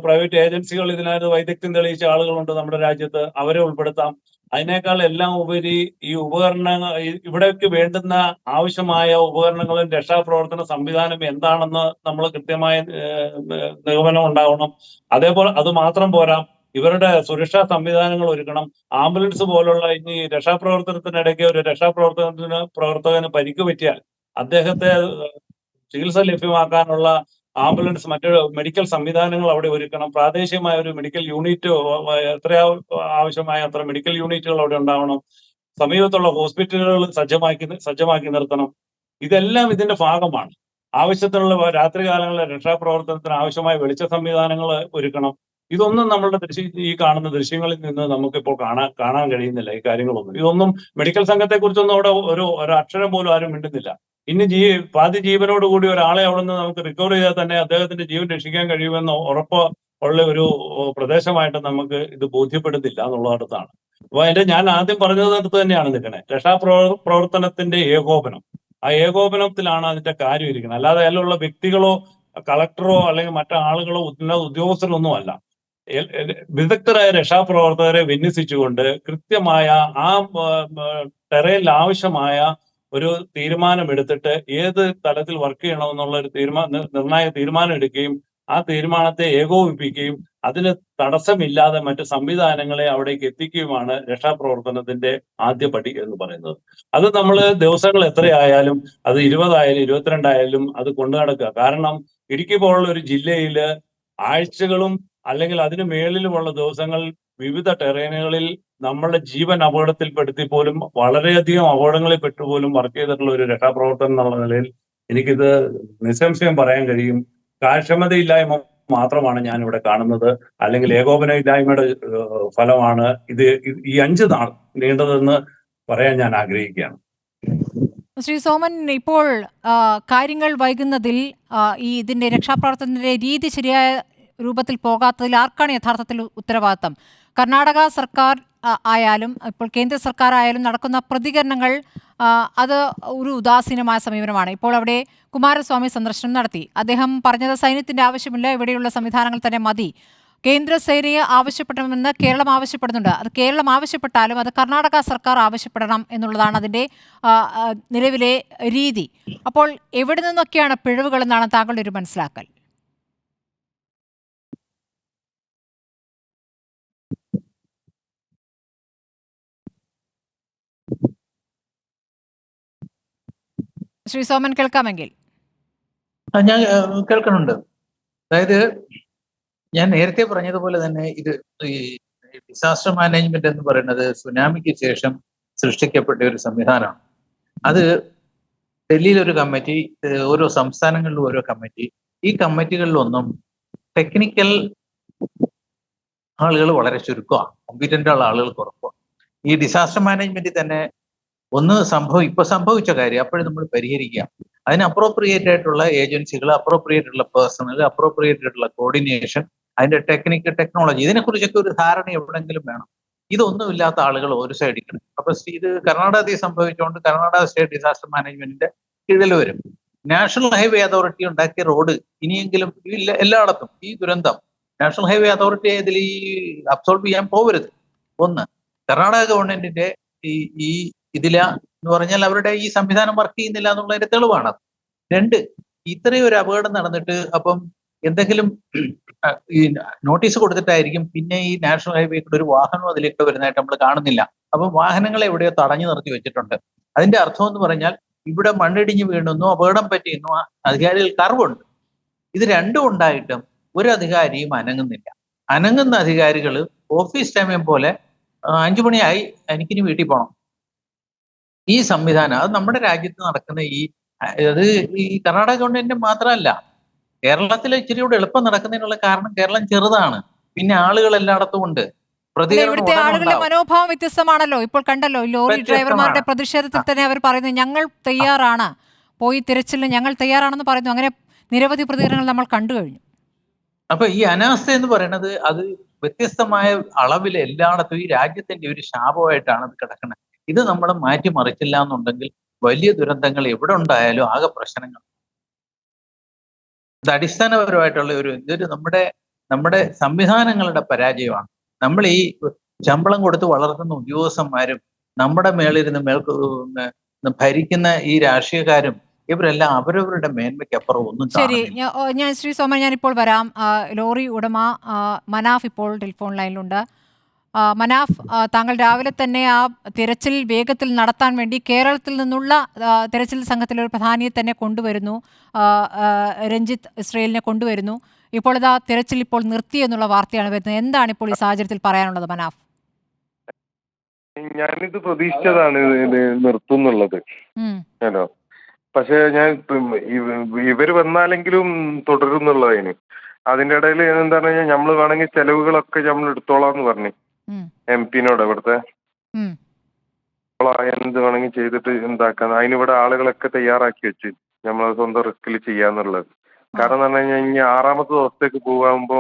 പ്രൈവറ്റ് ഏജൻസികൾ ഇതിനകത്ത് വൈദഗ്ധ്യം തെളിയിച്ച ആളുകളുണ്ട് നമ്മുടെ രാജ്യത്ത്, അവരെ ഉൾപ്പെടുത്താം. അതിനേക്കാൾ എല്ലാം ഉപരി ഈ ഉപകരണങ്ങൾ, ഇവിടേക്ക് വേണ്ടുന്ന ആവശ്യമായ ഉപകരണങ്ങളും രക്ഷാപ്രവർത്തന സംവിധാനം എന്താണെന്ന് നമ്മൾ കൃത്യമായ നിഗമനം ഉണ്ടാവണം. അതേപോലെ അത് മാത്രം പോരാ, ഇവരുടെ സുരക്ഷാ സംവിധാനങ്ങൾ ഒരുക്കണം. ആംബുലൻസ് പോലുള്ള ഇനി രക്ഷാപ്രവർത്തനത്തിനിടയ്ക്ക് ഒരു പ്രവർത്തകന് പരിക്ക് പറ്റിയാൽ അദ്ദേഹത്തെ ചികിത്സ ലഭ്യമാക്കാനുള്ള ആംബുലൻസ്, മറ്റു മെഡിക്കൽ സംവിധാനങ്ങൾ അവിടെ ഒരുക്കണം. പ്രാദേശികമായ ഒരു മെഡിക്കൽ യൂണിറ്റ്, എത്ര ആവശ്യമായ അത്ര മെഡിക്കൽ യൂണിറ്റുകൾ അവിടെ ഉണ്ടാവണം. സമീപത്തുള്ള ഹോസ്പിറ്റലുകൾ സജ്ജമാക്കി നിർത്തണം. ഇതെല്ലാം ഇതിന്റെ ഭാഗമാണ്. ആവശ്യത്തിനുള്ള രാത്രികാലങ്ങളിലെ രക്ഷാപ്രവർത്തനത്തിന് ആവശ്യമായ വെളിച്ച സംവിധാനങ്ങൾ ഒരുക്കണം. ഇതൊന്നും നമ്മളുടെ ഈ കാണുന്ന ദൃശ്യങ്ങളിൽ നിന്ന് നമുക്കിപ്പോൾ കാണാൻ കഴിയുന്നില്ല. ഈ കാര്യങ്ങളൊന്നും, ഇതൊന്നും മെഡിക്കൽ സംഘത്തെക്കുറിച്ചൊന്നും അവിടെ ഒരു അക്ഷരം പോലും ആരും മിണ്ടുന്നില്ല. ഇനി പാതി ജീവനോടുകൂടി ഒരാളെ അവിടെ നിന്ന് നമുക്ക് റിക്കവർ ചെയ്താൽ തന്നെ അദ്ദേഹത്തിന്റെ ജീവൻ രക്ഷിക്കാൻ കഴിയുമെന്ന് ഉറപ്പ് ഉള്ള ഒരു പ്രദേശമായിട്ട് നമുക്ക് ഇത് ബോധ്യപ്പെടുന്നില്ല എന്നുള്ളതാണ്. അപ്പൊ ഞാൻ ആദ്യം പറഞ്ഞതിനടുത്ത് തന്നെയാണ് നിൽക്കണേ. രക്ഷാപ്രവർത്തനത്തിന്റെ ഏകോപനം, ആ ഏകോപനത്തിലാണ് അതിന്റെ കാര്യം ഇരിക്കുന്നത്. അല്ലാതെ അതിലുള്ള വ്യക്തികളോ കളക്ടറോ അല്ലെങ്കിൽ മറ്റാളുകളോ ഉന്നത ഉദ്യോഗസ്ഥരൊന്നും അല്ല. വിദഗ്ധരായ രക്ഷാപ്രവർത്തകരെ വിന്യസിച്ചുകൊണ്ട് കൃത്യമായ ആ ടെറയിൽ ആവശ്യമായ ഒരു തീരുമാനം എടുത്തിട്ട് ഏത് തലത്തിൽ വർക്ക് ചെയ്യണമെന്നുള്ള ഒരു നിർണായക തീരുമാനം എടുക്കുകയും ആ തീരുമാനത്തെ ഏകോപിപ്പിക്കുകയും അതിന് തടസ്സമില്ലാതെ മറ്റ് സംവിധാനങ്ങളെ അവിടേക്ക് എത്തിക്കുകയുമാണ് രക്ഷാപ്രവർത്തനത്തിന്റെ ആദ്യ പടി എന്ന് പറയുന്നത്. അത് നമ്മൾ ദിവസങ്ങൾ എത്രയായാലും, അത് 20 ആയാലും 22 ആയാലും അത് കൊണ്ടു നടക്കുക. കാരണം ഇടുക്കി പോലുള്ള ഒരു ജില്ലയിൽ ആഴ്ചകളും അല്ലെങ്കിൽ അതിന് മേളിലുമുള്ള ദിവസങ്ങൾ വിവിധ ടെറേനുകളിൽ നമ്മളുടെ ജീവൻ അപകടത്തിൽപ്പെടുത്തി പോലും, വളരെയധികം അപകടങ്ങളിൽ പെട്ടുപോലും വർക്ക് ചെയ്തിട്ടുള്ള ഒരു രക്ഷാപ്രവർത്തനം എന്നുള്ള നിലയിൽ എനിക്കിത് നിസ്സംശയം പറയാൻ കഴിയും. കാര്യക്ഷമതയില്ലായ്മ മാത്രമാണ് ഞാൻ ഇവിടെ കാണുന്നത്, അല്ലെങ്കിൽ ഏകോപനമില്ലായ്മയുടെ ഫലമാണ് ഇത് ഈ 5 നാൾ നീണ്ടതെന്ന് പറയാൻ ഞാൻ ആഗ്രഹിക്കുകയാണ്. ശ്രീ സോമൻ, ഇപ്പോൾ കാര്യങ്ങൾ വൈകുന്നതിൽ ഇതിന്റെ രക്ഷാപ്രവർത്തനത്തിന്റെ രീതി ശരിയായ രൂപത്തിൽ പോകാത്തതിൽ ആർക്കാണ് യഥാർത്ഥത്തിൽ ഉത്തരവാദിത്തം? കർണാടക സർക്കാർ ആയാലും ഇപ്പോൾ കേന്ദ്ര സർക്കാർ ആയാലും നടക്കുന്ന പ്രതികരണങ്ങൾ അത് ഒരു ഉദാസീനമായ സമീപനമാണ്. ഇപ്പോൾ അവിടെ കുമാരസ്വാമി സന്ദർശനം നടത്തി. അദ്ദേഹം പറഞ്ഞത് സൈന്യത്തിന്റെ ആവശ്യമില്ല, ഇവിടെയുള്ള സംവിധാനങ്ങൾ തന്നെ മതി. കേന്ദ്രസേനയെ ആവശ്യപ്പെടണമെന്ന് കേരളം ആവശ്യപ്പെടുന്നുണ്ട്. അത് കേരളം ആവശ്യപ്പെട്ടാലും അത് കർണാടക സർക്കാർ ആവശ്യപ്പെടണം എന്നുള്ളതാണ് അതിൻ്റെ നിലവിലെ രീതി. അപ്പോൾ എവിടെ നിന്നൊക്കെയാണ് പിഴവുകൾ എന്നാണ് താങ്കളുടെ ഒരു മനസ്സിലാക്കൽ? ശ്രീ സോമൻ, കേൾക്കാമെങ്കിൽ. ഞാൻ കേൾക്കുന്നുണ്ട്. അതായത് ഞാൻ നേരത്തെ പറഞ്ഞതുപോലെ തന്നെ ഇത് ഈ ഡിസാസ്റ്റർ മാനേജ്മെന്റ് എന്ന് പറയുന്നത് സുനാമിക്ക് ശേഷം സൃഷ്ടിക്കപ്പെട്ട ഒരു സംവിധാനമാണ്. അത് ഡൽഹിയിൽ ഒരു കമ്മിറ്റി, ഓരോ സംസ്ഥാനങ്ങളിലും ഓരോ കമ്മിറ്റി. ഈ കമ്മിറ്റികളിലൊന്നും ടെക്നിക്കൽ ആളുകൾ വളരെ ചുരുക്കമാണ്, കോമ്പീറ്റന്റ് ഉള്ള ആളുകൾ കുറവാണ്. ഈ ഡിസാസ്റ്റർ മാനേജ്മെന്റിൽ തന്നെ ഇപ്പൊ സംഭവിച്ച കാര്യം അപ്പോഴും നമ്മൾ പരിഹരിക്കുക. അതിന് അപ്രോപ്രിയേറ്റ് ആയിട്ടുള്ള ഏജൻസികൾ, അപ്രോപ്രിയേറ്റ് ആയിട്ടുള്ള പേഴ്സണൽ, അപ്രോപ്രിയേറ്റ് ആയിട്ടുള്ള കോർഡിനേഷൻ അതിന്റെ ടെക്നോളജി, ഇതിനെക്കുറിച്ചൊക്കെ ഒരു ധാരണ എവിടെങ്കിലും വേണം. ഇതൊന്നുമില്ലാത്ത ആളുകൾ ഒരു സൈഡിൽ കിടക്കും. അപ്പൊ ഇത് കർണാടകത്തിൽ സംഭവിച്ചുകൊണ്ട് കർണാടക സ്റ്റേറ്റ് ഡിസാസ്റ്റർ മാനേജ്മെന്റിന്റെ കീഴിൽ വരും. നാഷണൽ ഹൈവേ അതോറിറ്റി ഉണ്ടാക്കിയ റോഡ് ഇനിയെങ്കിലും എല്ലായിടത്തും ഈ ദുരന്തം നാഷണൽ ഹൈവേ അതോറിറ്റി ഇതിൽ ഈ അബ്സോർബ് ചെയ്യാൻ പോകരുത്. ഒന്ന്, കർണാടക ഗവൺമെന്റിന്റെ ഈ ഇതില എന്ന് പറഞ്ഞാൽ അവരുടെ ഈ സംവിധാനം വർക്ക് ചെയ്യുന്നില്ല എന്നുള്ളതിന്റെ തെളിവാണ്. രണ്ട്, ഇത്രയും ഒരു അപകടം നടന്നിട്ട് അപ്പം എന്തെങ്കിലും ഈ നോട്ടീസ് കൊടുത്തിട്ടായിരിക്കും പിന്നെ ഈ നാഷണൽ ഹൈവേ കൂടെ ഒരു വാഹനം അതിലേക്ക് വരുന്നതായിട്ട് നമ്മൾ കാണുന്നില്ല. അപ്പം വാഹനങ്ങളെ എവിടെയോ തടഞ്ഞു നിർത്തി വെച്ചിട്ടുണ്ട്. അതിന്റെ അർത്ഥം എന്ന് പറഞ്ഞാൽ ഇവിടെ മണ്ണിടിഞ്ഞ് വീണുന്നു, അപകടം പറ്റിയെന്നു അധികാരികൾക്ക് അറിവുണ്ട്. ഇത് രണ്ടും ഉണ്ടായിട്ടും ഒരു അധികാരിയും അനങ്ങുന്നില്ല. അനങ്ങുന്ന അധികാരികൾ ഓഫീസ് സമയം പോലെ 5 മണിയായി എനിക്കിനി വീട്ടിൽ പോകണം. ഈ സംവിധാനം അത് നമ്മുടെ രാജ്യത്ത് നടക്കുന്ന അത് ഈ കർണാടക ഗവൺമെന്റിന് മാത്രമല്ല, കേരളത്തിൽ ഇച്ചിരി കൂടെ എളുപ്പം നടക്കുന്നതിനുള്ള കാരണം കേരളം ചെറുതാണ്, പിന്നെ ആളുകൾ എല്ലായിടത്തും ഉണ്ട്. ഇവിടുത്തെ ആളുകളുടെ മനോഭാവം വ്യത്യസ്തമാണല്ലോ. ഇപ്പോൾ കണ്ടല്ലോ, ലോറി ഡ്രൈവർമാരുടെ പ്രതിഷേധത്തിൽ തന്നെ അവർ പറയുന്നത് ഞങ്ങൾ തയ്യാറാണ്, പോയി തിരച്ചിലിന് ഞങ്ങൾ തയ്യാറാണെന്ന് പറയുന്നു. അങ്ങനെ നിരവധി പ്രതികരണങ്ങൾ നമ്മൾ കണ്ടു കഴിഞ്ഞു. അപ്പൊ ഈ അനാസ്ഥ എന്ന് പറയുന്നത് അത് വ്യത്യസ്തമായ അളവിൽ എല്ലായിടത്തും ഈ രാജ്യത്തിന്റെ ഒരു ശാപമായിട്ടാണ് അത് കിടക്കുന്നത്. ഇത് നമ്മൾ മാറ്റിമറിച്ചില്ല എന്നുണ്ടെങ്കിൽ വലിയ ദുരന്തങ്ങൾ എവിടെ ഉണ്ടായാലും ആകെ പ്രശ്നങ്ങൾ. ഇത് അടിസ്ഥാനപരമായിട്ടുള്ള ഇതൊരു നമ്മുടെ സംവിധാനങ്ങളുടെ പരാജയമാണ്. നമ്മൾ ഈ ശമ്പളം കൊടുത്ത് വളർത്തുന്ന ഉദ്യോഗസ്ഥന്മാരും നമ്മുടെ മേളിരുന്ന് ഭരിക്കുന്ന ഈ രാഷ്ട്രീയക്കാരും ഇവരെല്ലാം അവരവരുടെ മേന്മയ്ക്കപ്പുറം ഒന്നും ശരി. ഞാൻ ശ്രീ സോമൻ, ഞാനിപ്പോൾ വരാം. ലോറി ഉടമ മനാഫ് ഇപ്പോൾ ടെലിഫോൺ ലൈനിലുണ്ട്. മനാഫ്, താങ്കൾ രാവിലെ തന്നെ ആ തിരച്ചിൽ വേഗത്തിൽ നടത്താൻ വേണ്ടി കേരളത്തിൽ നിന്നുള്ള തിരച്ചിൽ സംഘത്തിലെ ഒരു പ്രധാനിയെ തന്നെ കൊണ്ടുവരുന്നു, രഞ്ജിത്ത് ഇസ്രയേലിനെ കൊണ്ടുവരുന്നു. ഇപ്പോൾ ഇതാ തിരച്ചിൽ ഇപ്പോൾ നിർത്തി എന്നുള്ള വാർത്തയാണ് വരുന്നത്. എന്താണ് ഇപ്പോൾ ഈ സാഹചര്യത്തിൽ പറയാനുള്ളത് മനാഫ്? ഞാനിത് പ്രതീക്ഷിച്ചതാണ് നിർത്തുന്നുള്ളത്. ഹലോ, പക്ഷെ ഞാൻ ഇവര് വന്നാലെങ്കിലും തുടരുന്നുള്ളതിന് അതിന്റെ ഇടയിൽ എന്താണെന്ന് കഴിഞ്ഞാൽ നമ്മൾ വേണമെങ്കിൽ ചെലവുകളൊക്കെ നമ്മൾ എടുത്തോളാന്ന് പറഞ്ഞു MP-നോട് ഇവിടുത്തെ എന്ത് വേണമെങ്കിൽ ചെയ്തിട്ട് എന്താക്കാൻ അതിനിവിടെ ആളുകളൊക്കെ തയ്യാറാക്കി വെച്ച് നമ്മൾ സ്വന്തം റിസ്കിൽ ചെയ്യാന്നുള്ളത്. കാരണം എന്ന് പറഞ്ഞു കഴിഞ്ഞാൽ ഇനി 6ാമത്തെ ദിവസത്തേക്ക് പോകാകുമ്പോ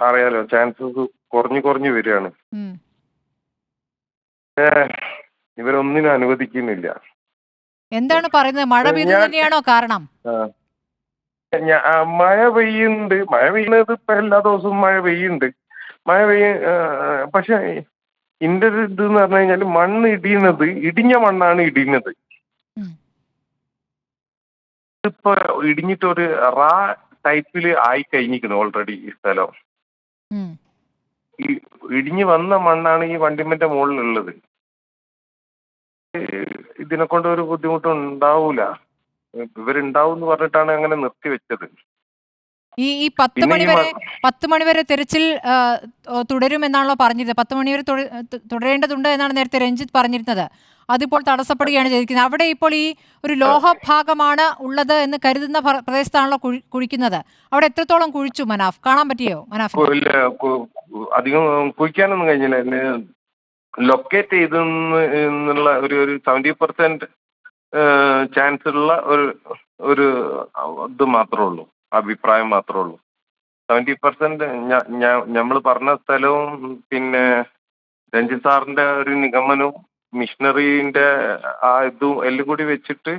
അറിയാലോ ചാൻസസ് കുറഞ്ഞു വരികയാണ്. ഇവരൊന്നിനും അനുവദിക്കുന്നില്ല. എന്താണ് പറയുന്നത്? മഴ പെയ്തു തന്നെയാണോ കാരണം? മഴ പെയ്യുന്നുണ്ട്. മഴ പെയ്യുന്നത് ഇപ്പൊ എല്ലാ ദിവസവും മഴ പെയ്യുന്നുണ്ട്. പക്ഷെ ഇതിന്റെ ഇത് എന്ന് പറഞ്ഞു കഴിഞ്ഞാല് മണ്ണ് ഇടിഞ്ഞ മണ്ണാണ് ഇടിയുന്നത്. ഇപ്പൊ ഇടിഞ്ഞിട്ടൊരു റാ ടൈപ്പില് ആയി കഴിഞ്ഞിരിക്കുന്നു ഓൾറെഡി ഈ സ്ഥലം. ഈ ഇടിഞ്ഞു വന്ന മണ്ണാണ് ഈ വണ്ടിമന്റെ മുകളിലുള്ളത്. ഇതിനെ കൊണ്ട് ഒരു ബുദ്ധിമുട്ടും ഉണ്ടാവൂല. ഇവരുണ്ടാവും എന്ന് പറഞ്ഞിട്ടാണ് അങ്ങനെ നിർത്തിവെച്ചത്. ഈ 10 മണിവരെ തിരച്ചിൽ തുടരുമെന്നാണല്ലോ പറഞ്ഞിരുന്നത്. 10 മണിവരെ തുടരേണ്ടതുണ്ട് എന്നാണ് നേരത്തെ രഞ്ജിത്ത് പറഞ്ഞിരുന്നത്. അതിപ്പോൾ തടസ്സപ്പെടുകയാണ് ചെയ്തിരിക്കുന്നത്. അവിടെ ഇപ്പോൾ ഈ ഒരു ലോഹഭാഗമാണ് ഉള്ളത് എന്ന് കരുതുന്ന പ്രദേശത്താണല്ലോ കുഴിക്കുന്നത്. അവിടെ എത്രത്തോളം കുഴിച്ചു മനാഫ്? കാണാൻ പറ്റിയോ മനാഫ്? അധികം കുഴിക്കാനൊന്നും കഴിഞ്ഞില്ല. ലൊക്കേറ്റ് ചെയ്തെന്നുള്ള ഒരു 70% ചാൻസ് ഉള്ള ഒരു ഇത് മാത്രമേ ഉള്ളൂ, അഭിപ്രായം മാത്രമേ ഉള്ളൂ. 70% നമ്മൾ പറഞ്ഞ സ്ഥലവും പിന്നെ രഞ്ജിത്ത് സാറിന്റെ ഒരു നിഗമനവും മിഷനറിന്റെ ആ ഇതും എല്ലാം കൂടി വെച്ചിട്ട്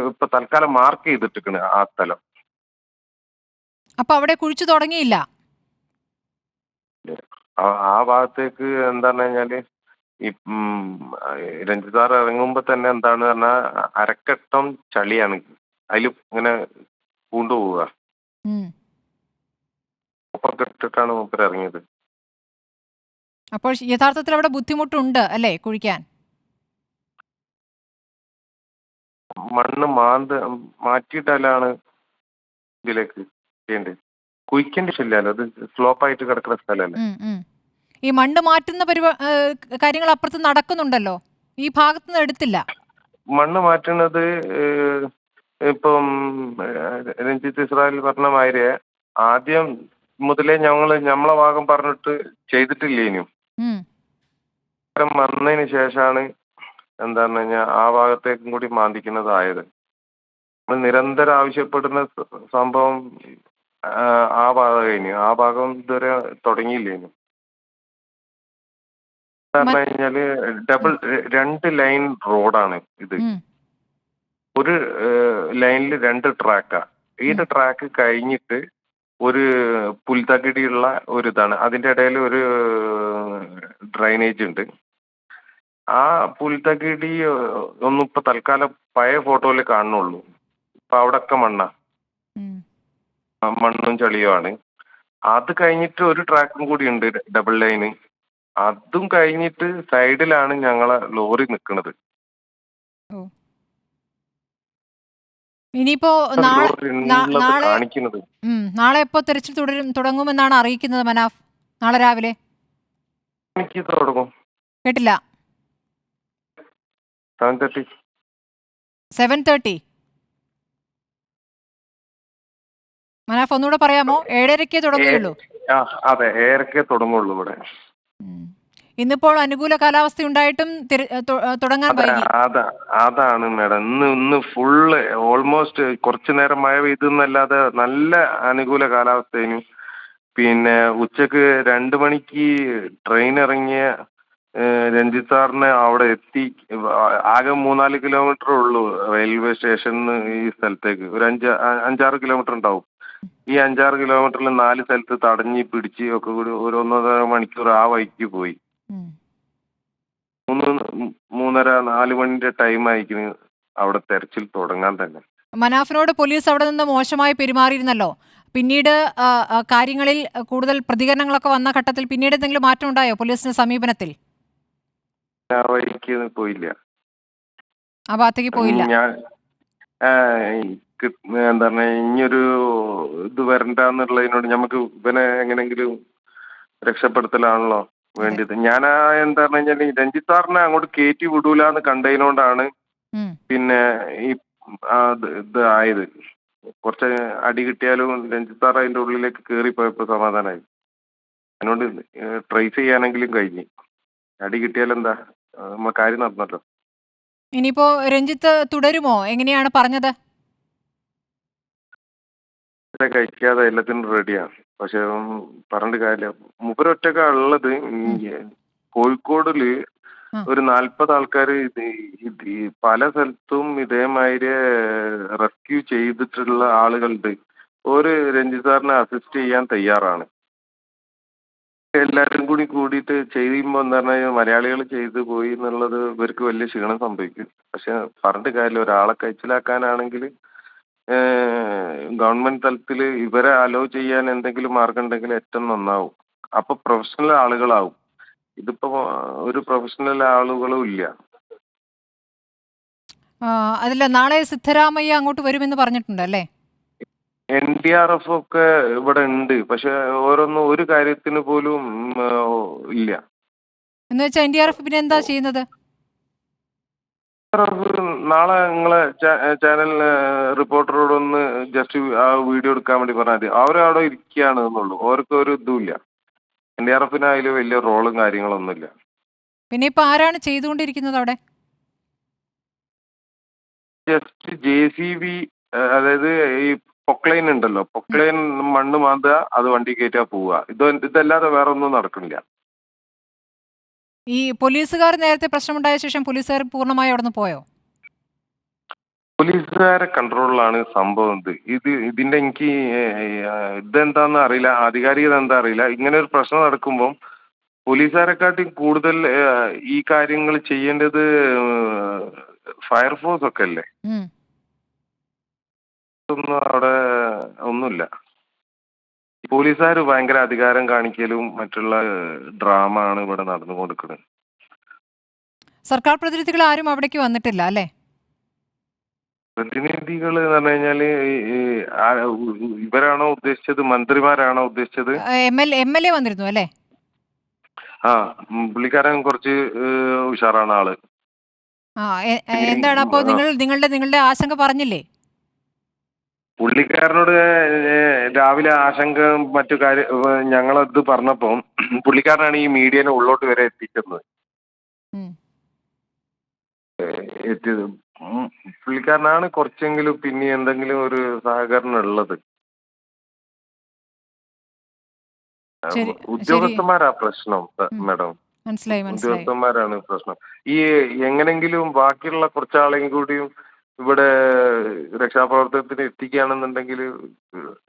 ഇപ്പൊ തൽക്കാലം മാർക്ക് ചെയ്തിട്ടിരിക്കണ് ആ സ്ഥലം. അപ്പൊ അവിടെ കുഴിച്ചു തുടങ്ങിയില്ല. ആ ഭാഗത്തേക്ക് എന്താന്ന് കഴിഞ്ഞാല് ഈ രഞ്ജിത്ത് സാർ ഇറങ്ങുമ്പോ തന്നെ എന്താണ് പറഞ്ഞാൽ അരക്കട്ടം ചളിയാണ് അതിൽ ഇങ്ങനെ കൊണ്ടുപോവുക. ഒപ്പം ഇട്ടിട്ടാണ് മൂപ്പര് ഇറങ്ങിയത്. അപ്പോൾ യഥാർത്ഥത്തിൽ അവിടെ ബുദ്ധിമുട്ടുണ്ട് അല്ലേ കുഴിക്കാൻ? മണ്ണ് മാറ്റിയിട്ടാലാണ് ഇതിലേക്ക് ചെയ്യേണ്ടത്. കുഴിക്കേണ്ട ശരിയല്ലോ, അത് സ്ലോപ്പായിട്ട് കിടക്കുന്ന സ്ഥലമല്ലേ. ഈ മണ്ണ് മാറ്റുന്ന കാര്യങ്ങൾ അപ്പുറത്ത് നടക്കുന്നുണ്ടല്ലോ, ഈ ഭാഗത്തുനിന്ന് എടുത്തില്ല. മണ്ണ് മാറ്റുന്നത് ഇപ്പം രഞ്ജിത്ത് ഇസ്രായേൽ പറഞ്ഞ മാതിരി ആദ്യം മുതലേ നമ്മളെ ഭാഗം പറഞ്ഞിട്ട് ചെയ്തിട്ടില്ലേനും വന്നതിന് ശേഷമാണ് എന്താന്ന് കഴിഞ്ഞാൽ ആ ഭാഗത്തേക്കും കൂടി മാന്തിക്കുന്നതായത്. നമ്മൾ നിരന്തരം ആവശ്യപ്പെടുന്ന സംഭവം ആ ഭാഗം കഴിഞ്ഞു. ആ ഭാഗം ഇതുവരെ തുടങ്ങിയില്ലേനു. പറഞ്ഞു കഴിഞ്ഞാല് രണ്ട് ലൈൻ റോഡാണ് ഇത്. ഒരു ലൈനിൽ 2 ട്രാക്കാ. ഈ ട്രാക്ക് കഴിഞ്ഞിട്ട് ഒരു പുൽത്തകിടിയുള്ള ഒരു ഇതാണ്. അതിന്റെ ഇടയിൽ ഒരു ഡ്രൈനേജ് ഉണ്ട്. ആ പുൽത്തകിടി ഒന്നും ഇപ്പൊ തൽക്കാലം പഴയ ഫോട്ടോയിൽ കാണുന്നുള്ളൂ. ഇപ്പൊ അവിടൊക്കെ മണ്ണാ, മണ്ണും ചളിയുമാണ്. അത് കഴിഞ്ഞിട്ട് ഒരു ട്രാക്കും കൂടി ഉണ്ട്, ഡബിൾ ലൈന്. അതും കഴിഞ്ഞിട്ട് സൈഡിലാണ് ഞങ്ങളെ ലോറി നിൽക്കുന്നത്. ഇനിയിപ്പോ നാളെ നാളെ കാണിക്കുന്നത് നാളെ എപ്പോ തെരച്ചിൽ തുടങ്ങുമെന്നാണ് അറിയിക്കുന്നത് മനാഫ്? നാളെ രാവിലെ എനിക്ക് തുടങ്ങും. കേട്ടില്ല. 7:30. 7:30. മനാഫ് ഒന്നുകൂടെ പറയാമോ? 7:30 തുടങ്ങുകയുള്ളൂ. അതെ, 7:30 തുടങ്ങുള്ളൂ ഇവിടെ. ഇന്നിപ്പോൾ അനുകൂല കാലാവസ്ഥ ഉണ്ടായിട്ടും തുടങ്ങാൻ വൈകി. അതാണ് മേഡം. ഇന്ന് ഫുള്ള് ഓൾമോസ്റ്റ് കുറച്ചു നേരം മഴ പെയ്തെന്നല്ലാതെ നല്ല അനുകൂല കാലാവസ്ഥയിനും. പിന്നെ ഉച്ചക്ക് 2 മണിക്ക് ട്രെയിൻ ഇറങ്ങിയ രഞ്ജിത്ത് സാറിന് അവിടെ എത്തി. ആകെ 3-4 കിലോമീറ്റർ ഉള്ളൂ റെയിൽവേ സ്റ്റേഷനിൽ ഈ സ്ഥലത്തേക്ക്. ഒരു 5-6 കിലോമീറ്റർ ഉണ്ടാവും. ഈ 5-6 കിലോമീറ്ററിൽ 4 സ്ഥലത്ത് തടഞ്ഞി പിടിച്ച് ഒക്കെ കൂടി ഒരു 1.5 മണിക്കൂർ ആ വഴിക്ക് പോയി. 3-3:30-4 മണിന്റെ ടൈം ആയിരിക്കും അവിടെ തെരച്ചിൽ തുടങ്ങാൻ തന്നെ. മനാഫിനോട് പോലീസ് അവിടെ നിന്ന് മോശമായി പെരുമാറിയിരുന്നല്ലോ. പിന്നീട് കാര്യങ്ങളിൽ കൂടുതൽ പ്രതികരണങ്ങളൊക്കെ വന്ന ഘട്ടത്തിൽ പിന്നീട് എന്തെങ്കിലും മാറ്റം ഉണ്ടായോ പോലീസിന്റെ സമീപനത്തിൽ? ആ വഴിക്ക് പോയില്ല, ആ ഭാഗത്തേക്ക് പോയില്ല. ഞാൻ എന്താ പറഞ്ഞ ഇനിയൊരു ഇത് വരണ്ടെന്നുള്ളതിനോട് നമുക്ക് ഇവനെ എങ്ങനെങ്കിലും രക്ഷപ്പെടുത്തലാണല്ലോ വേണ്ടിയത്. ഞാൻ എന്താ പറഞ്ഞു കഴിഞ്ഞാൽ രഞ്ജിത്ത് സാറിനെ അങ്ങോട്ട് കയറ്റി വിടൂലെന്ന് കണ്ടതിനോണ്ടാണ് പിന്നെ ഈ ഇത് ആയത്. കുറച്ച് അടി കിട്ടിയാലും രഞ്ജിത്ത് സാർ അതിന്റെ ഉള്ളിലേക്ക് കയറിപ്പോയപ്പോ സമാധാനമായി. അതിനോട് ട്രേസ് ചെയ്യാനെങ്കിലും കഴിഞ്ഞ്. അടി കിട്ടിയാലെന്താ, നമ്മ കാര്യം നടന്നല്ലോ. ഇനിയിപ്പോ രഞ്ജിത്ത് തുടരുമോ? എങ്ങനെയാണ് പറഞ്ഞത്? കഴിക്കാതെ എല്ലാത്തിനും റെഡിയാണ്. പക്ഷെ പറഞ്ഞിട്ട് കാര്യമില്ല. മൂപ്പരൊറ്റക്കാ ഉള്ളത്. കോഴിക്കോടില് ഒരു 40 ആൾക്കാർ പല സ്ഥലത്തും ഇതേമാതിരി റെസ്ക്യൂ ചെയ്തിട്ടുള്ള ആളുകളുണ്ട്. ഒരു രഞ്ജിത്ത് സാറിനെ അസിസ്റ്റ് ചെയ്യാൻ തയ്യാറാണ്. എല്ലാവരും കൂടിയിട്ട് ചെയ്യുമ്പോൾ എന്താ പറഞ്ഞാൽ മലയാളികൾ ചെയ്തു പോയി എന്നുള്ളത് ഇവർക്ക് വലിയ ക്ഷീണം സംഭവിക്കും. പക്ഷെ പറഞ്ഞിട്ട് കാര്യമില്ല. ഒരാളെ കഴിച്ചിലാക്കാനാണെങ്കിൽ ഗവൺമെന്റ് തലത്തിൽ ഇവരെ അലോ ചെയ്യാൻ എന്തെങ്കിലും മാർഗം ഉണ്ടെങ്കിൽ ഏറ്റവും നന്നാവും. അപ്പൊ പ്രൊഫഷണൽ ആളുകളാവും. ഇതിപ്പോ ഒരു പ്രൊഫഷണൽ ആളുകളും ഇല്ല. അതല്ല, നാളെ സിദ്ധരാമയ്യ അങ്ങോട്ട് വരുമെന്ന് പറഞ്ഞിട്ടുണ്ട് അല്ലേ? NDRF ഒക്കെ ഇവിടെ ഉണ്ട്. പക്ഷെ ഒരു കാര്യത്തിന് പോലും ഇല്ല. എന്ന് വെച്ചാൽ NDRF പിന്നെ എന്താ ചെയ്യുന്നത്? നാളെ നിങ്ങളെ ചാനലിന് റിപ്പോർട്ടറോടൊന്ന് ജസ്റ്റ് ആ വീഡിയോ എടുക്കാൻ വേണ്ടി പറഞ്ഞാൽ മതി. അവരവിടെ ഇരിക്കുകയാണ് എന്നുള്ളൂ. അവർക്ക് ഒരു ഇതുമില്ല. NDRFന് അതിൽ വലിയ റോളും കാര്യങ്ങളൊന്നുമില്ല. പിന്നെ ഇപ്പൊ ആരാണ് ചെയ്തുകൊണ്ടിരിക്കുന്നത് അവിടെ? ജസ്റ്റ് JCB, അതായത് ഈ പൊക്ലൈൻ ഉണ്ടല്ലോ, പൊക്ലൈൻ മണ്ണ് മാന്തുക, അത് വണ്ടി കയറ്റാ പോവുക. ഇതല്ലാതെ വേറെ ഒന്നും നടക്കണില്ല. ഈ പോലീസുകാർ നേരത്തെ പ്രശ്നമുണ്ടായ ശേഷം പോലീസുകാർ പൂർണ്ണമായി അവിടെ നിന്ന് പോയോ? പോലീസുകാരെ കൺട്രോളിലാണ് സംഭവം. ഇതിന്റെ എനിക്ക് ഇതെന്താന്ന് അറിയില്ല, ആധികാരികത എന്താ അറിയില്ല. ഇങ്ങനെ ഒരു പ്രശ്നം നടക്കുമ്പോൾ പോലീസുകാരെക്കാട്ടി കൂടുതൽ ഈ കാര്യങ്ങൾ ചെയ്യേണ്ടത് ഫയർഫോഴ്സ് ഒക്കെ അല്ലേ. ഒന്നും അവിടെ ഒന്നുമില്ല. പോലീസുകാർ ഭയങ്കര അധികാരം കാണിക്കലും മറ്റുള്ള ഡ്രാമ ആണ് ഇവിടെ നടന്നു കൊടുക്കുന്നത്. സർക്കാർ പ്രതിനിധികൾ ആരും അവിടേക്ക് വന്നിട്ടില്ല അല്ലേ? പ്രതിനിധികൾ എന്ന് പറഞ്ഞു കഴിഞ്ഞാല് ഇവരാണോ ഉദ്ദേശിച്ചത്? മന്ത്രിമാരാണോ ഉദ്ദേശിച്ചത്? MLA വന്നിരുന്നു അല്ലേ? പുള്ളിക്കാരൻ കുറച്ച് ഉഷാറാണ് ആള്. എന്താണ് അപ്പോ നിങ്ങളുടെ ആശങ്ക പറഞ്ഞില്ലേ? പുള്ളിക്കാരനോട് രാവിലെ ആശങ്ക മറ്റു കാര്യം ഞങ്ങളത് പറഞ്ഞപ്പോ പുള്ളിക്കാരനാണ് ഈ മീഡിയനെ ഉള്ളോട്ട് വരെ എത്തിച്ചത്. പുള്ളിക്കാരനാണ് കുറച്ചെങ്കിലും പിന്നെ എന്തെങ്കിലും ഒരു സഹകരണം ഉള്ളത്. ശരി, ഉദ്യോഗസ്ഥന്മാരാ പ്രശ്നം മാഡം. മനസ്സിലായി. ഉദ്യോഗസ്ഥന്മാരാണ് പ്രശ്നം. ഈ എങ്ങനെങ്കിലും ബാക്കിയുള്ള കുറച്ചാളെയും കൂടിയും ഇവിടെ രക്ഷാപ്രവർത്തനത്തിന് എത്തിക്കുകയാണെന്നുണ്ടെങ്കിൽ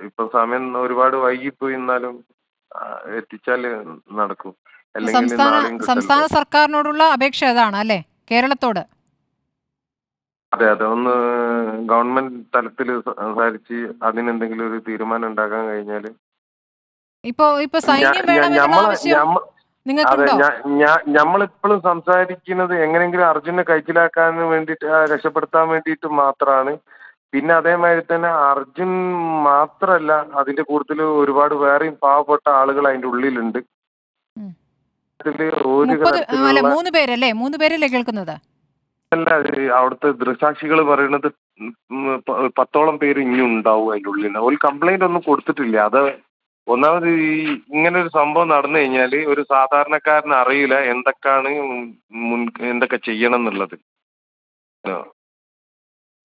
ഇപ്പൊ സമയം ഒരുപാട് വൈകിപ്പോയി എന്നാലും എത്തിച്ചാൽ നടക്കും. അല്ലെങ്കിൽ സംസ്ഥാന സർക്കാരിനോടുള്ള അപേക്ഷ അതാണ് അല്ലേ, കേരളത്തോട്? അതെ ഒന്ന് ഗവൺമെന്റ് തലത്തിൽ സംസാരിച്ച് അതിനെന്തെങ്കിലും ഒരു തീരുമാനം ഉണ്ടാക്കാൻ കഴിഞ്ഞാല്. ഇപ്പൊ സൈന്യം വേണമെന്നുള്ള ആവശ്യം നിങ്ങൾക്കുണ്ടോ? നമ്മളിപ്പോഴും സംസാരിക്കുന്നത് എങ്ങനെയെങ്കിലും അർജുനെ കൈക്കലാക്കാൻ വേണ്ടിയിട്ട്, രക്ഷപ്പെടുത്താൻ വേണ്ടിയിട്ട് മാത്രമാണ്. പിന്നെ അതേമാതിരി തന്നെ അർജുൻ മാത്രല്ല, അതിന്റെ കൂടുതൽ ഒരുപാട് വേറെയും പാവപ്പെട്ട ആളുകൾ അതിന്റെ ഉള്ളിലുണ്ട്. മൂന്ന് പേരല്ലേ കേൾക്കുന്നത്? അല്ല, അവിടുത്തെ ദൃക്സാക്ഷികൾ പറയുന്നത് 10ഓളം പേര് ഇനിയും ഉണ്ടാവും അതിന്റെ ഉള്ളിൽ. ഒരു കംപ്ലൈന്റ് ഒന്നും കൊടുത്തിട്ടില്ല. അത് ഒന്നാമത് ഇങ്ങനെ ഒരു സംഭവം നടന്നു കഴിഞ്ഞാല് ഒരു സാധാരണക്കാരന് അറിയില്ല എന്തൊക്കെ ചെയ്യണം എന്നുള്ളത്.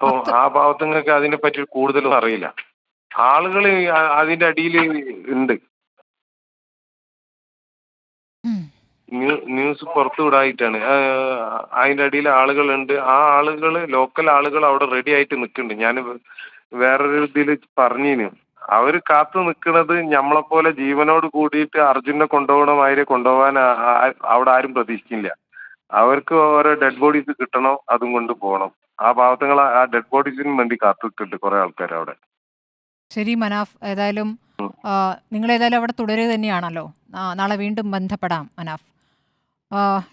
അപ്പൊ ആ ഭാഗത്തുങ്ങൾക്ക് അതിനെ പറ്റി കൂടുതലൊന്നും അറിയില്ല. ആളുകൾ അതിന്റെ അടിയിൽ ഉണ്ട്. ന്യൂസ് പുറത്തു വിടായിട്ടാണ്. അതിന്റെ അടിയിൽ ആളുകളുണ്ട്. ആ ആളുകൾ, ലോക്കൽ ആളുകൾ അവിടെ റെഡി ആയിട്ട് നിൽക്കുന്നുണ്ട്. ഞാൻ വേറൊരു ഇതിൽ പറഞ്ഞിന്, അവര് കാത്തു നിൽക്കുന്നത് നമ്മളെപ്പോലെ ജീവനോട് കൂടിയിട്ട് അർജുനെ കൊണ്ടുപോകാൻ അവിടെ ആരും പ്രതീക്ഷിക്കില്ല. അവർക്ക് ഓരോ ഡെഡ് ബോഡീസ് കിട്ടണം, അതും കൊണ്ട് പോകണം. ആ ഭാഗത്തുങ്ങൾ ആ ഡെഡ് ബോഡീസിന് വേണ്ടി കാത്തു നിൽക്കുന്നുണ്ട് കുറെ ആൾക്കാർ അവിടെ. ശരി മനാഫ്, ഏതായാലും നിങ്ങൾ ഏതായാലും അവിടെ തുടരുക തന്നെയാണല്ലോ. നാളെ വീണ്ടും ബന്ധപ്പെടാം മനാഫ്.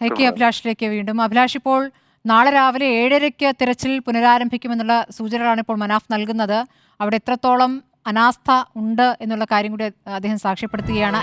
AK അഭിലാഷിലേക്ക് വീണ്ടും. അഭിലാഷ്, ഇപ്പോൾ നാളെ രാവിലെ 7:30 തിരച്ചിൽ പുനരാരംഭിക്കുമെന്നുള്ള സൂചനകളാണ് ഇപ്പോൾ മനാഫ് നൽകുന്നത്. അവിടെ എത്രത്തോളം അനാസ്ഥ ഉണ്ട് എന്നുള്ള കാര്യം കൂടി അദ്ദേഹം സാക്ഷ്യപ്പെടുത്തുകയാണ്.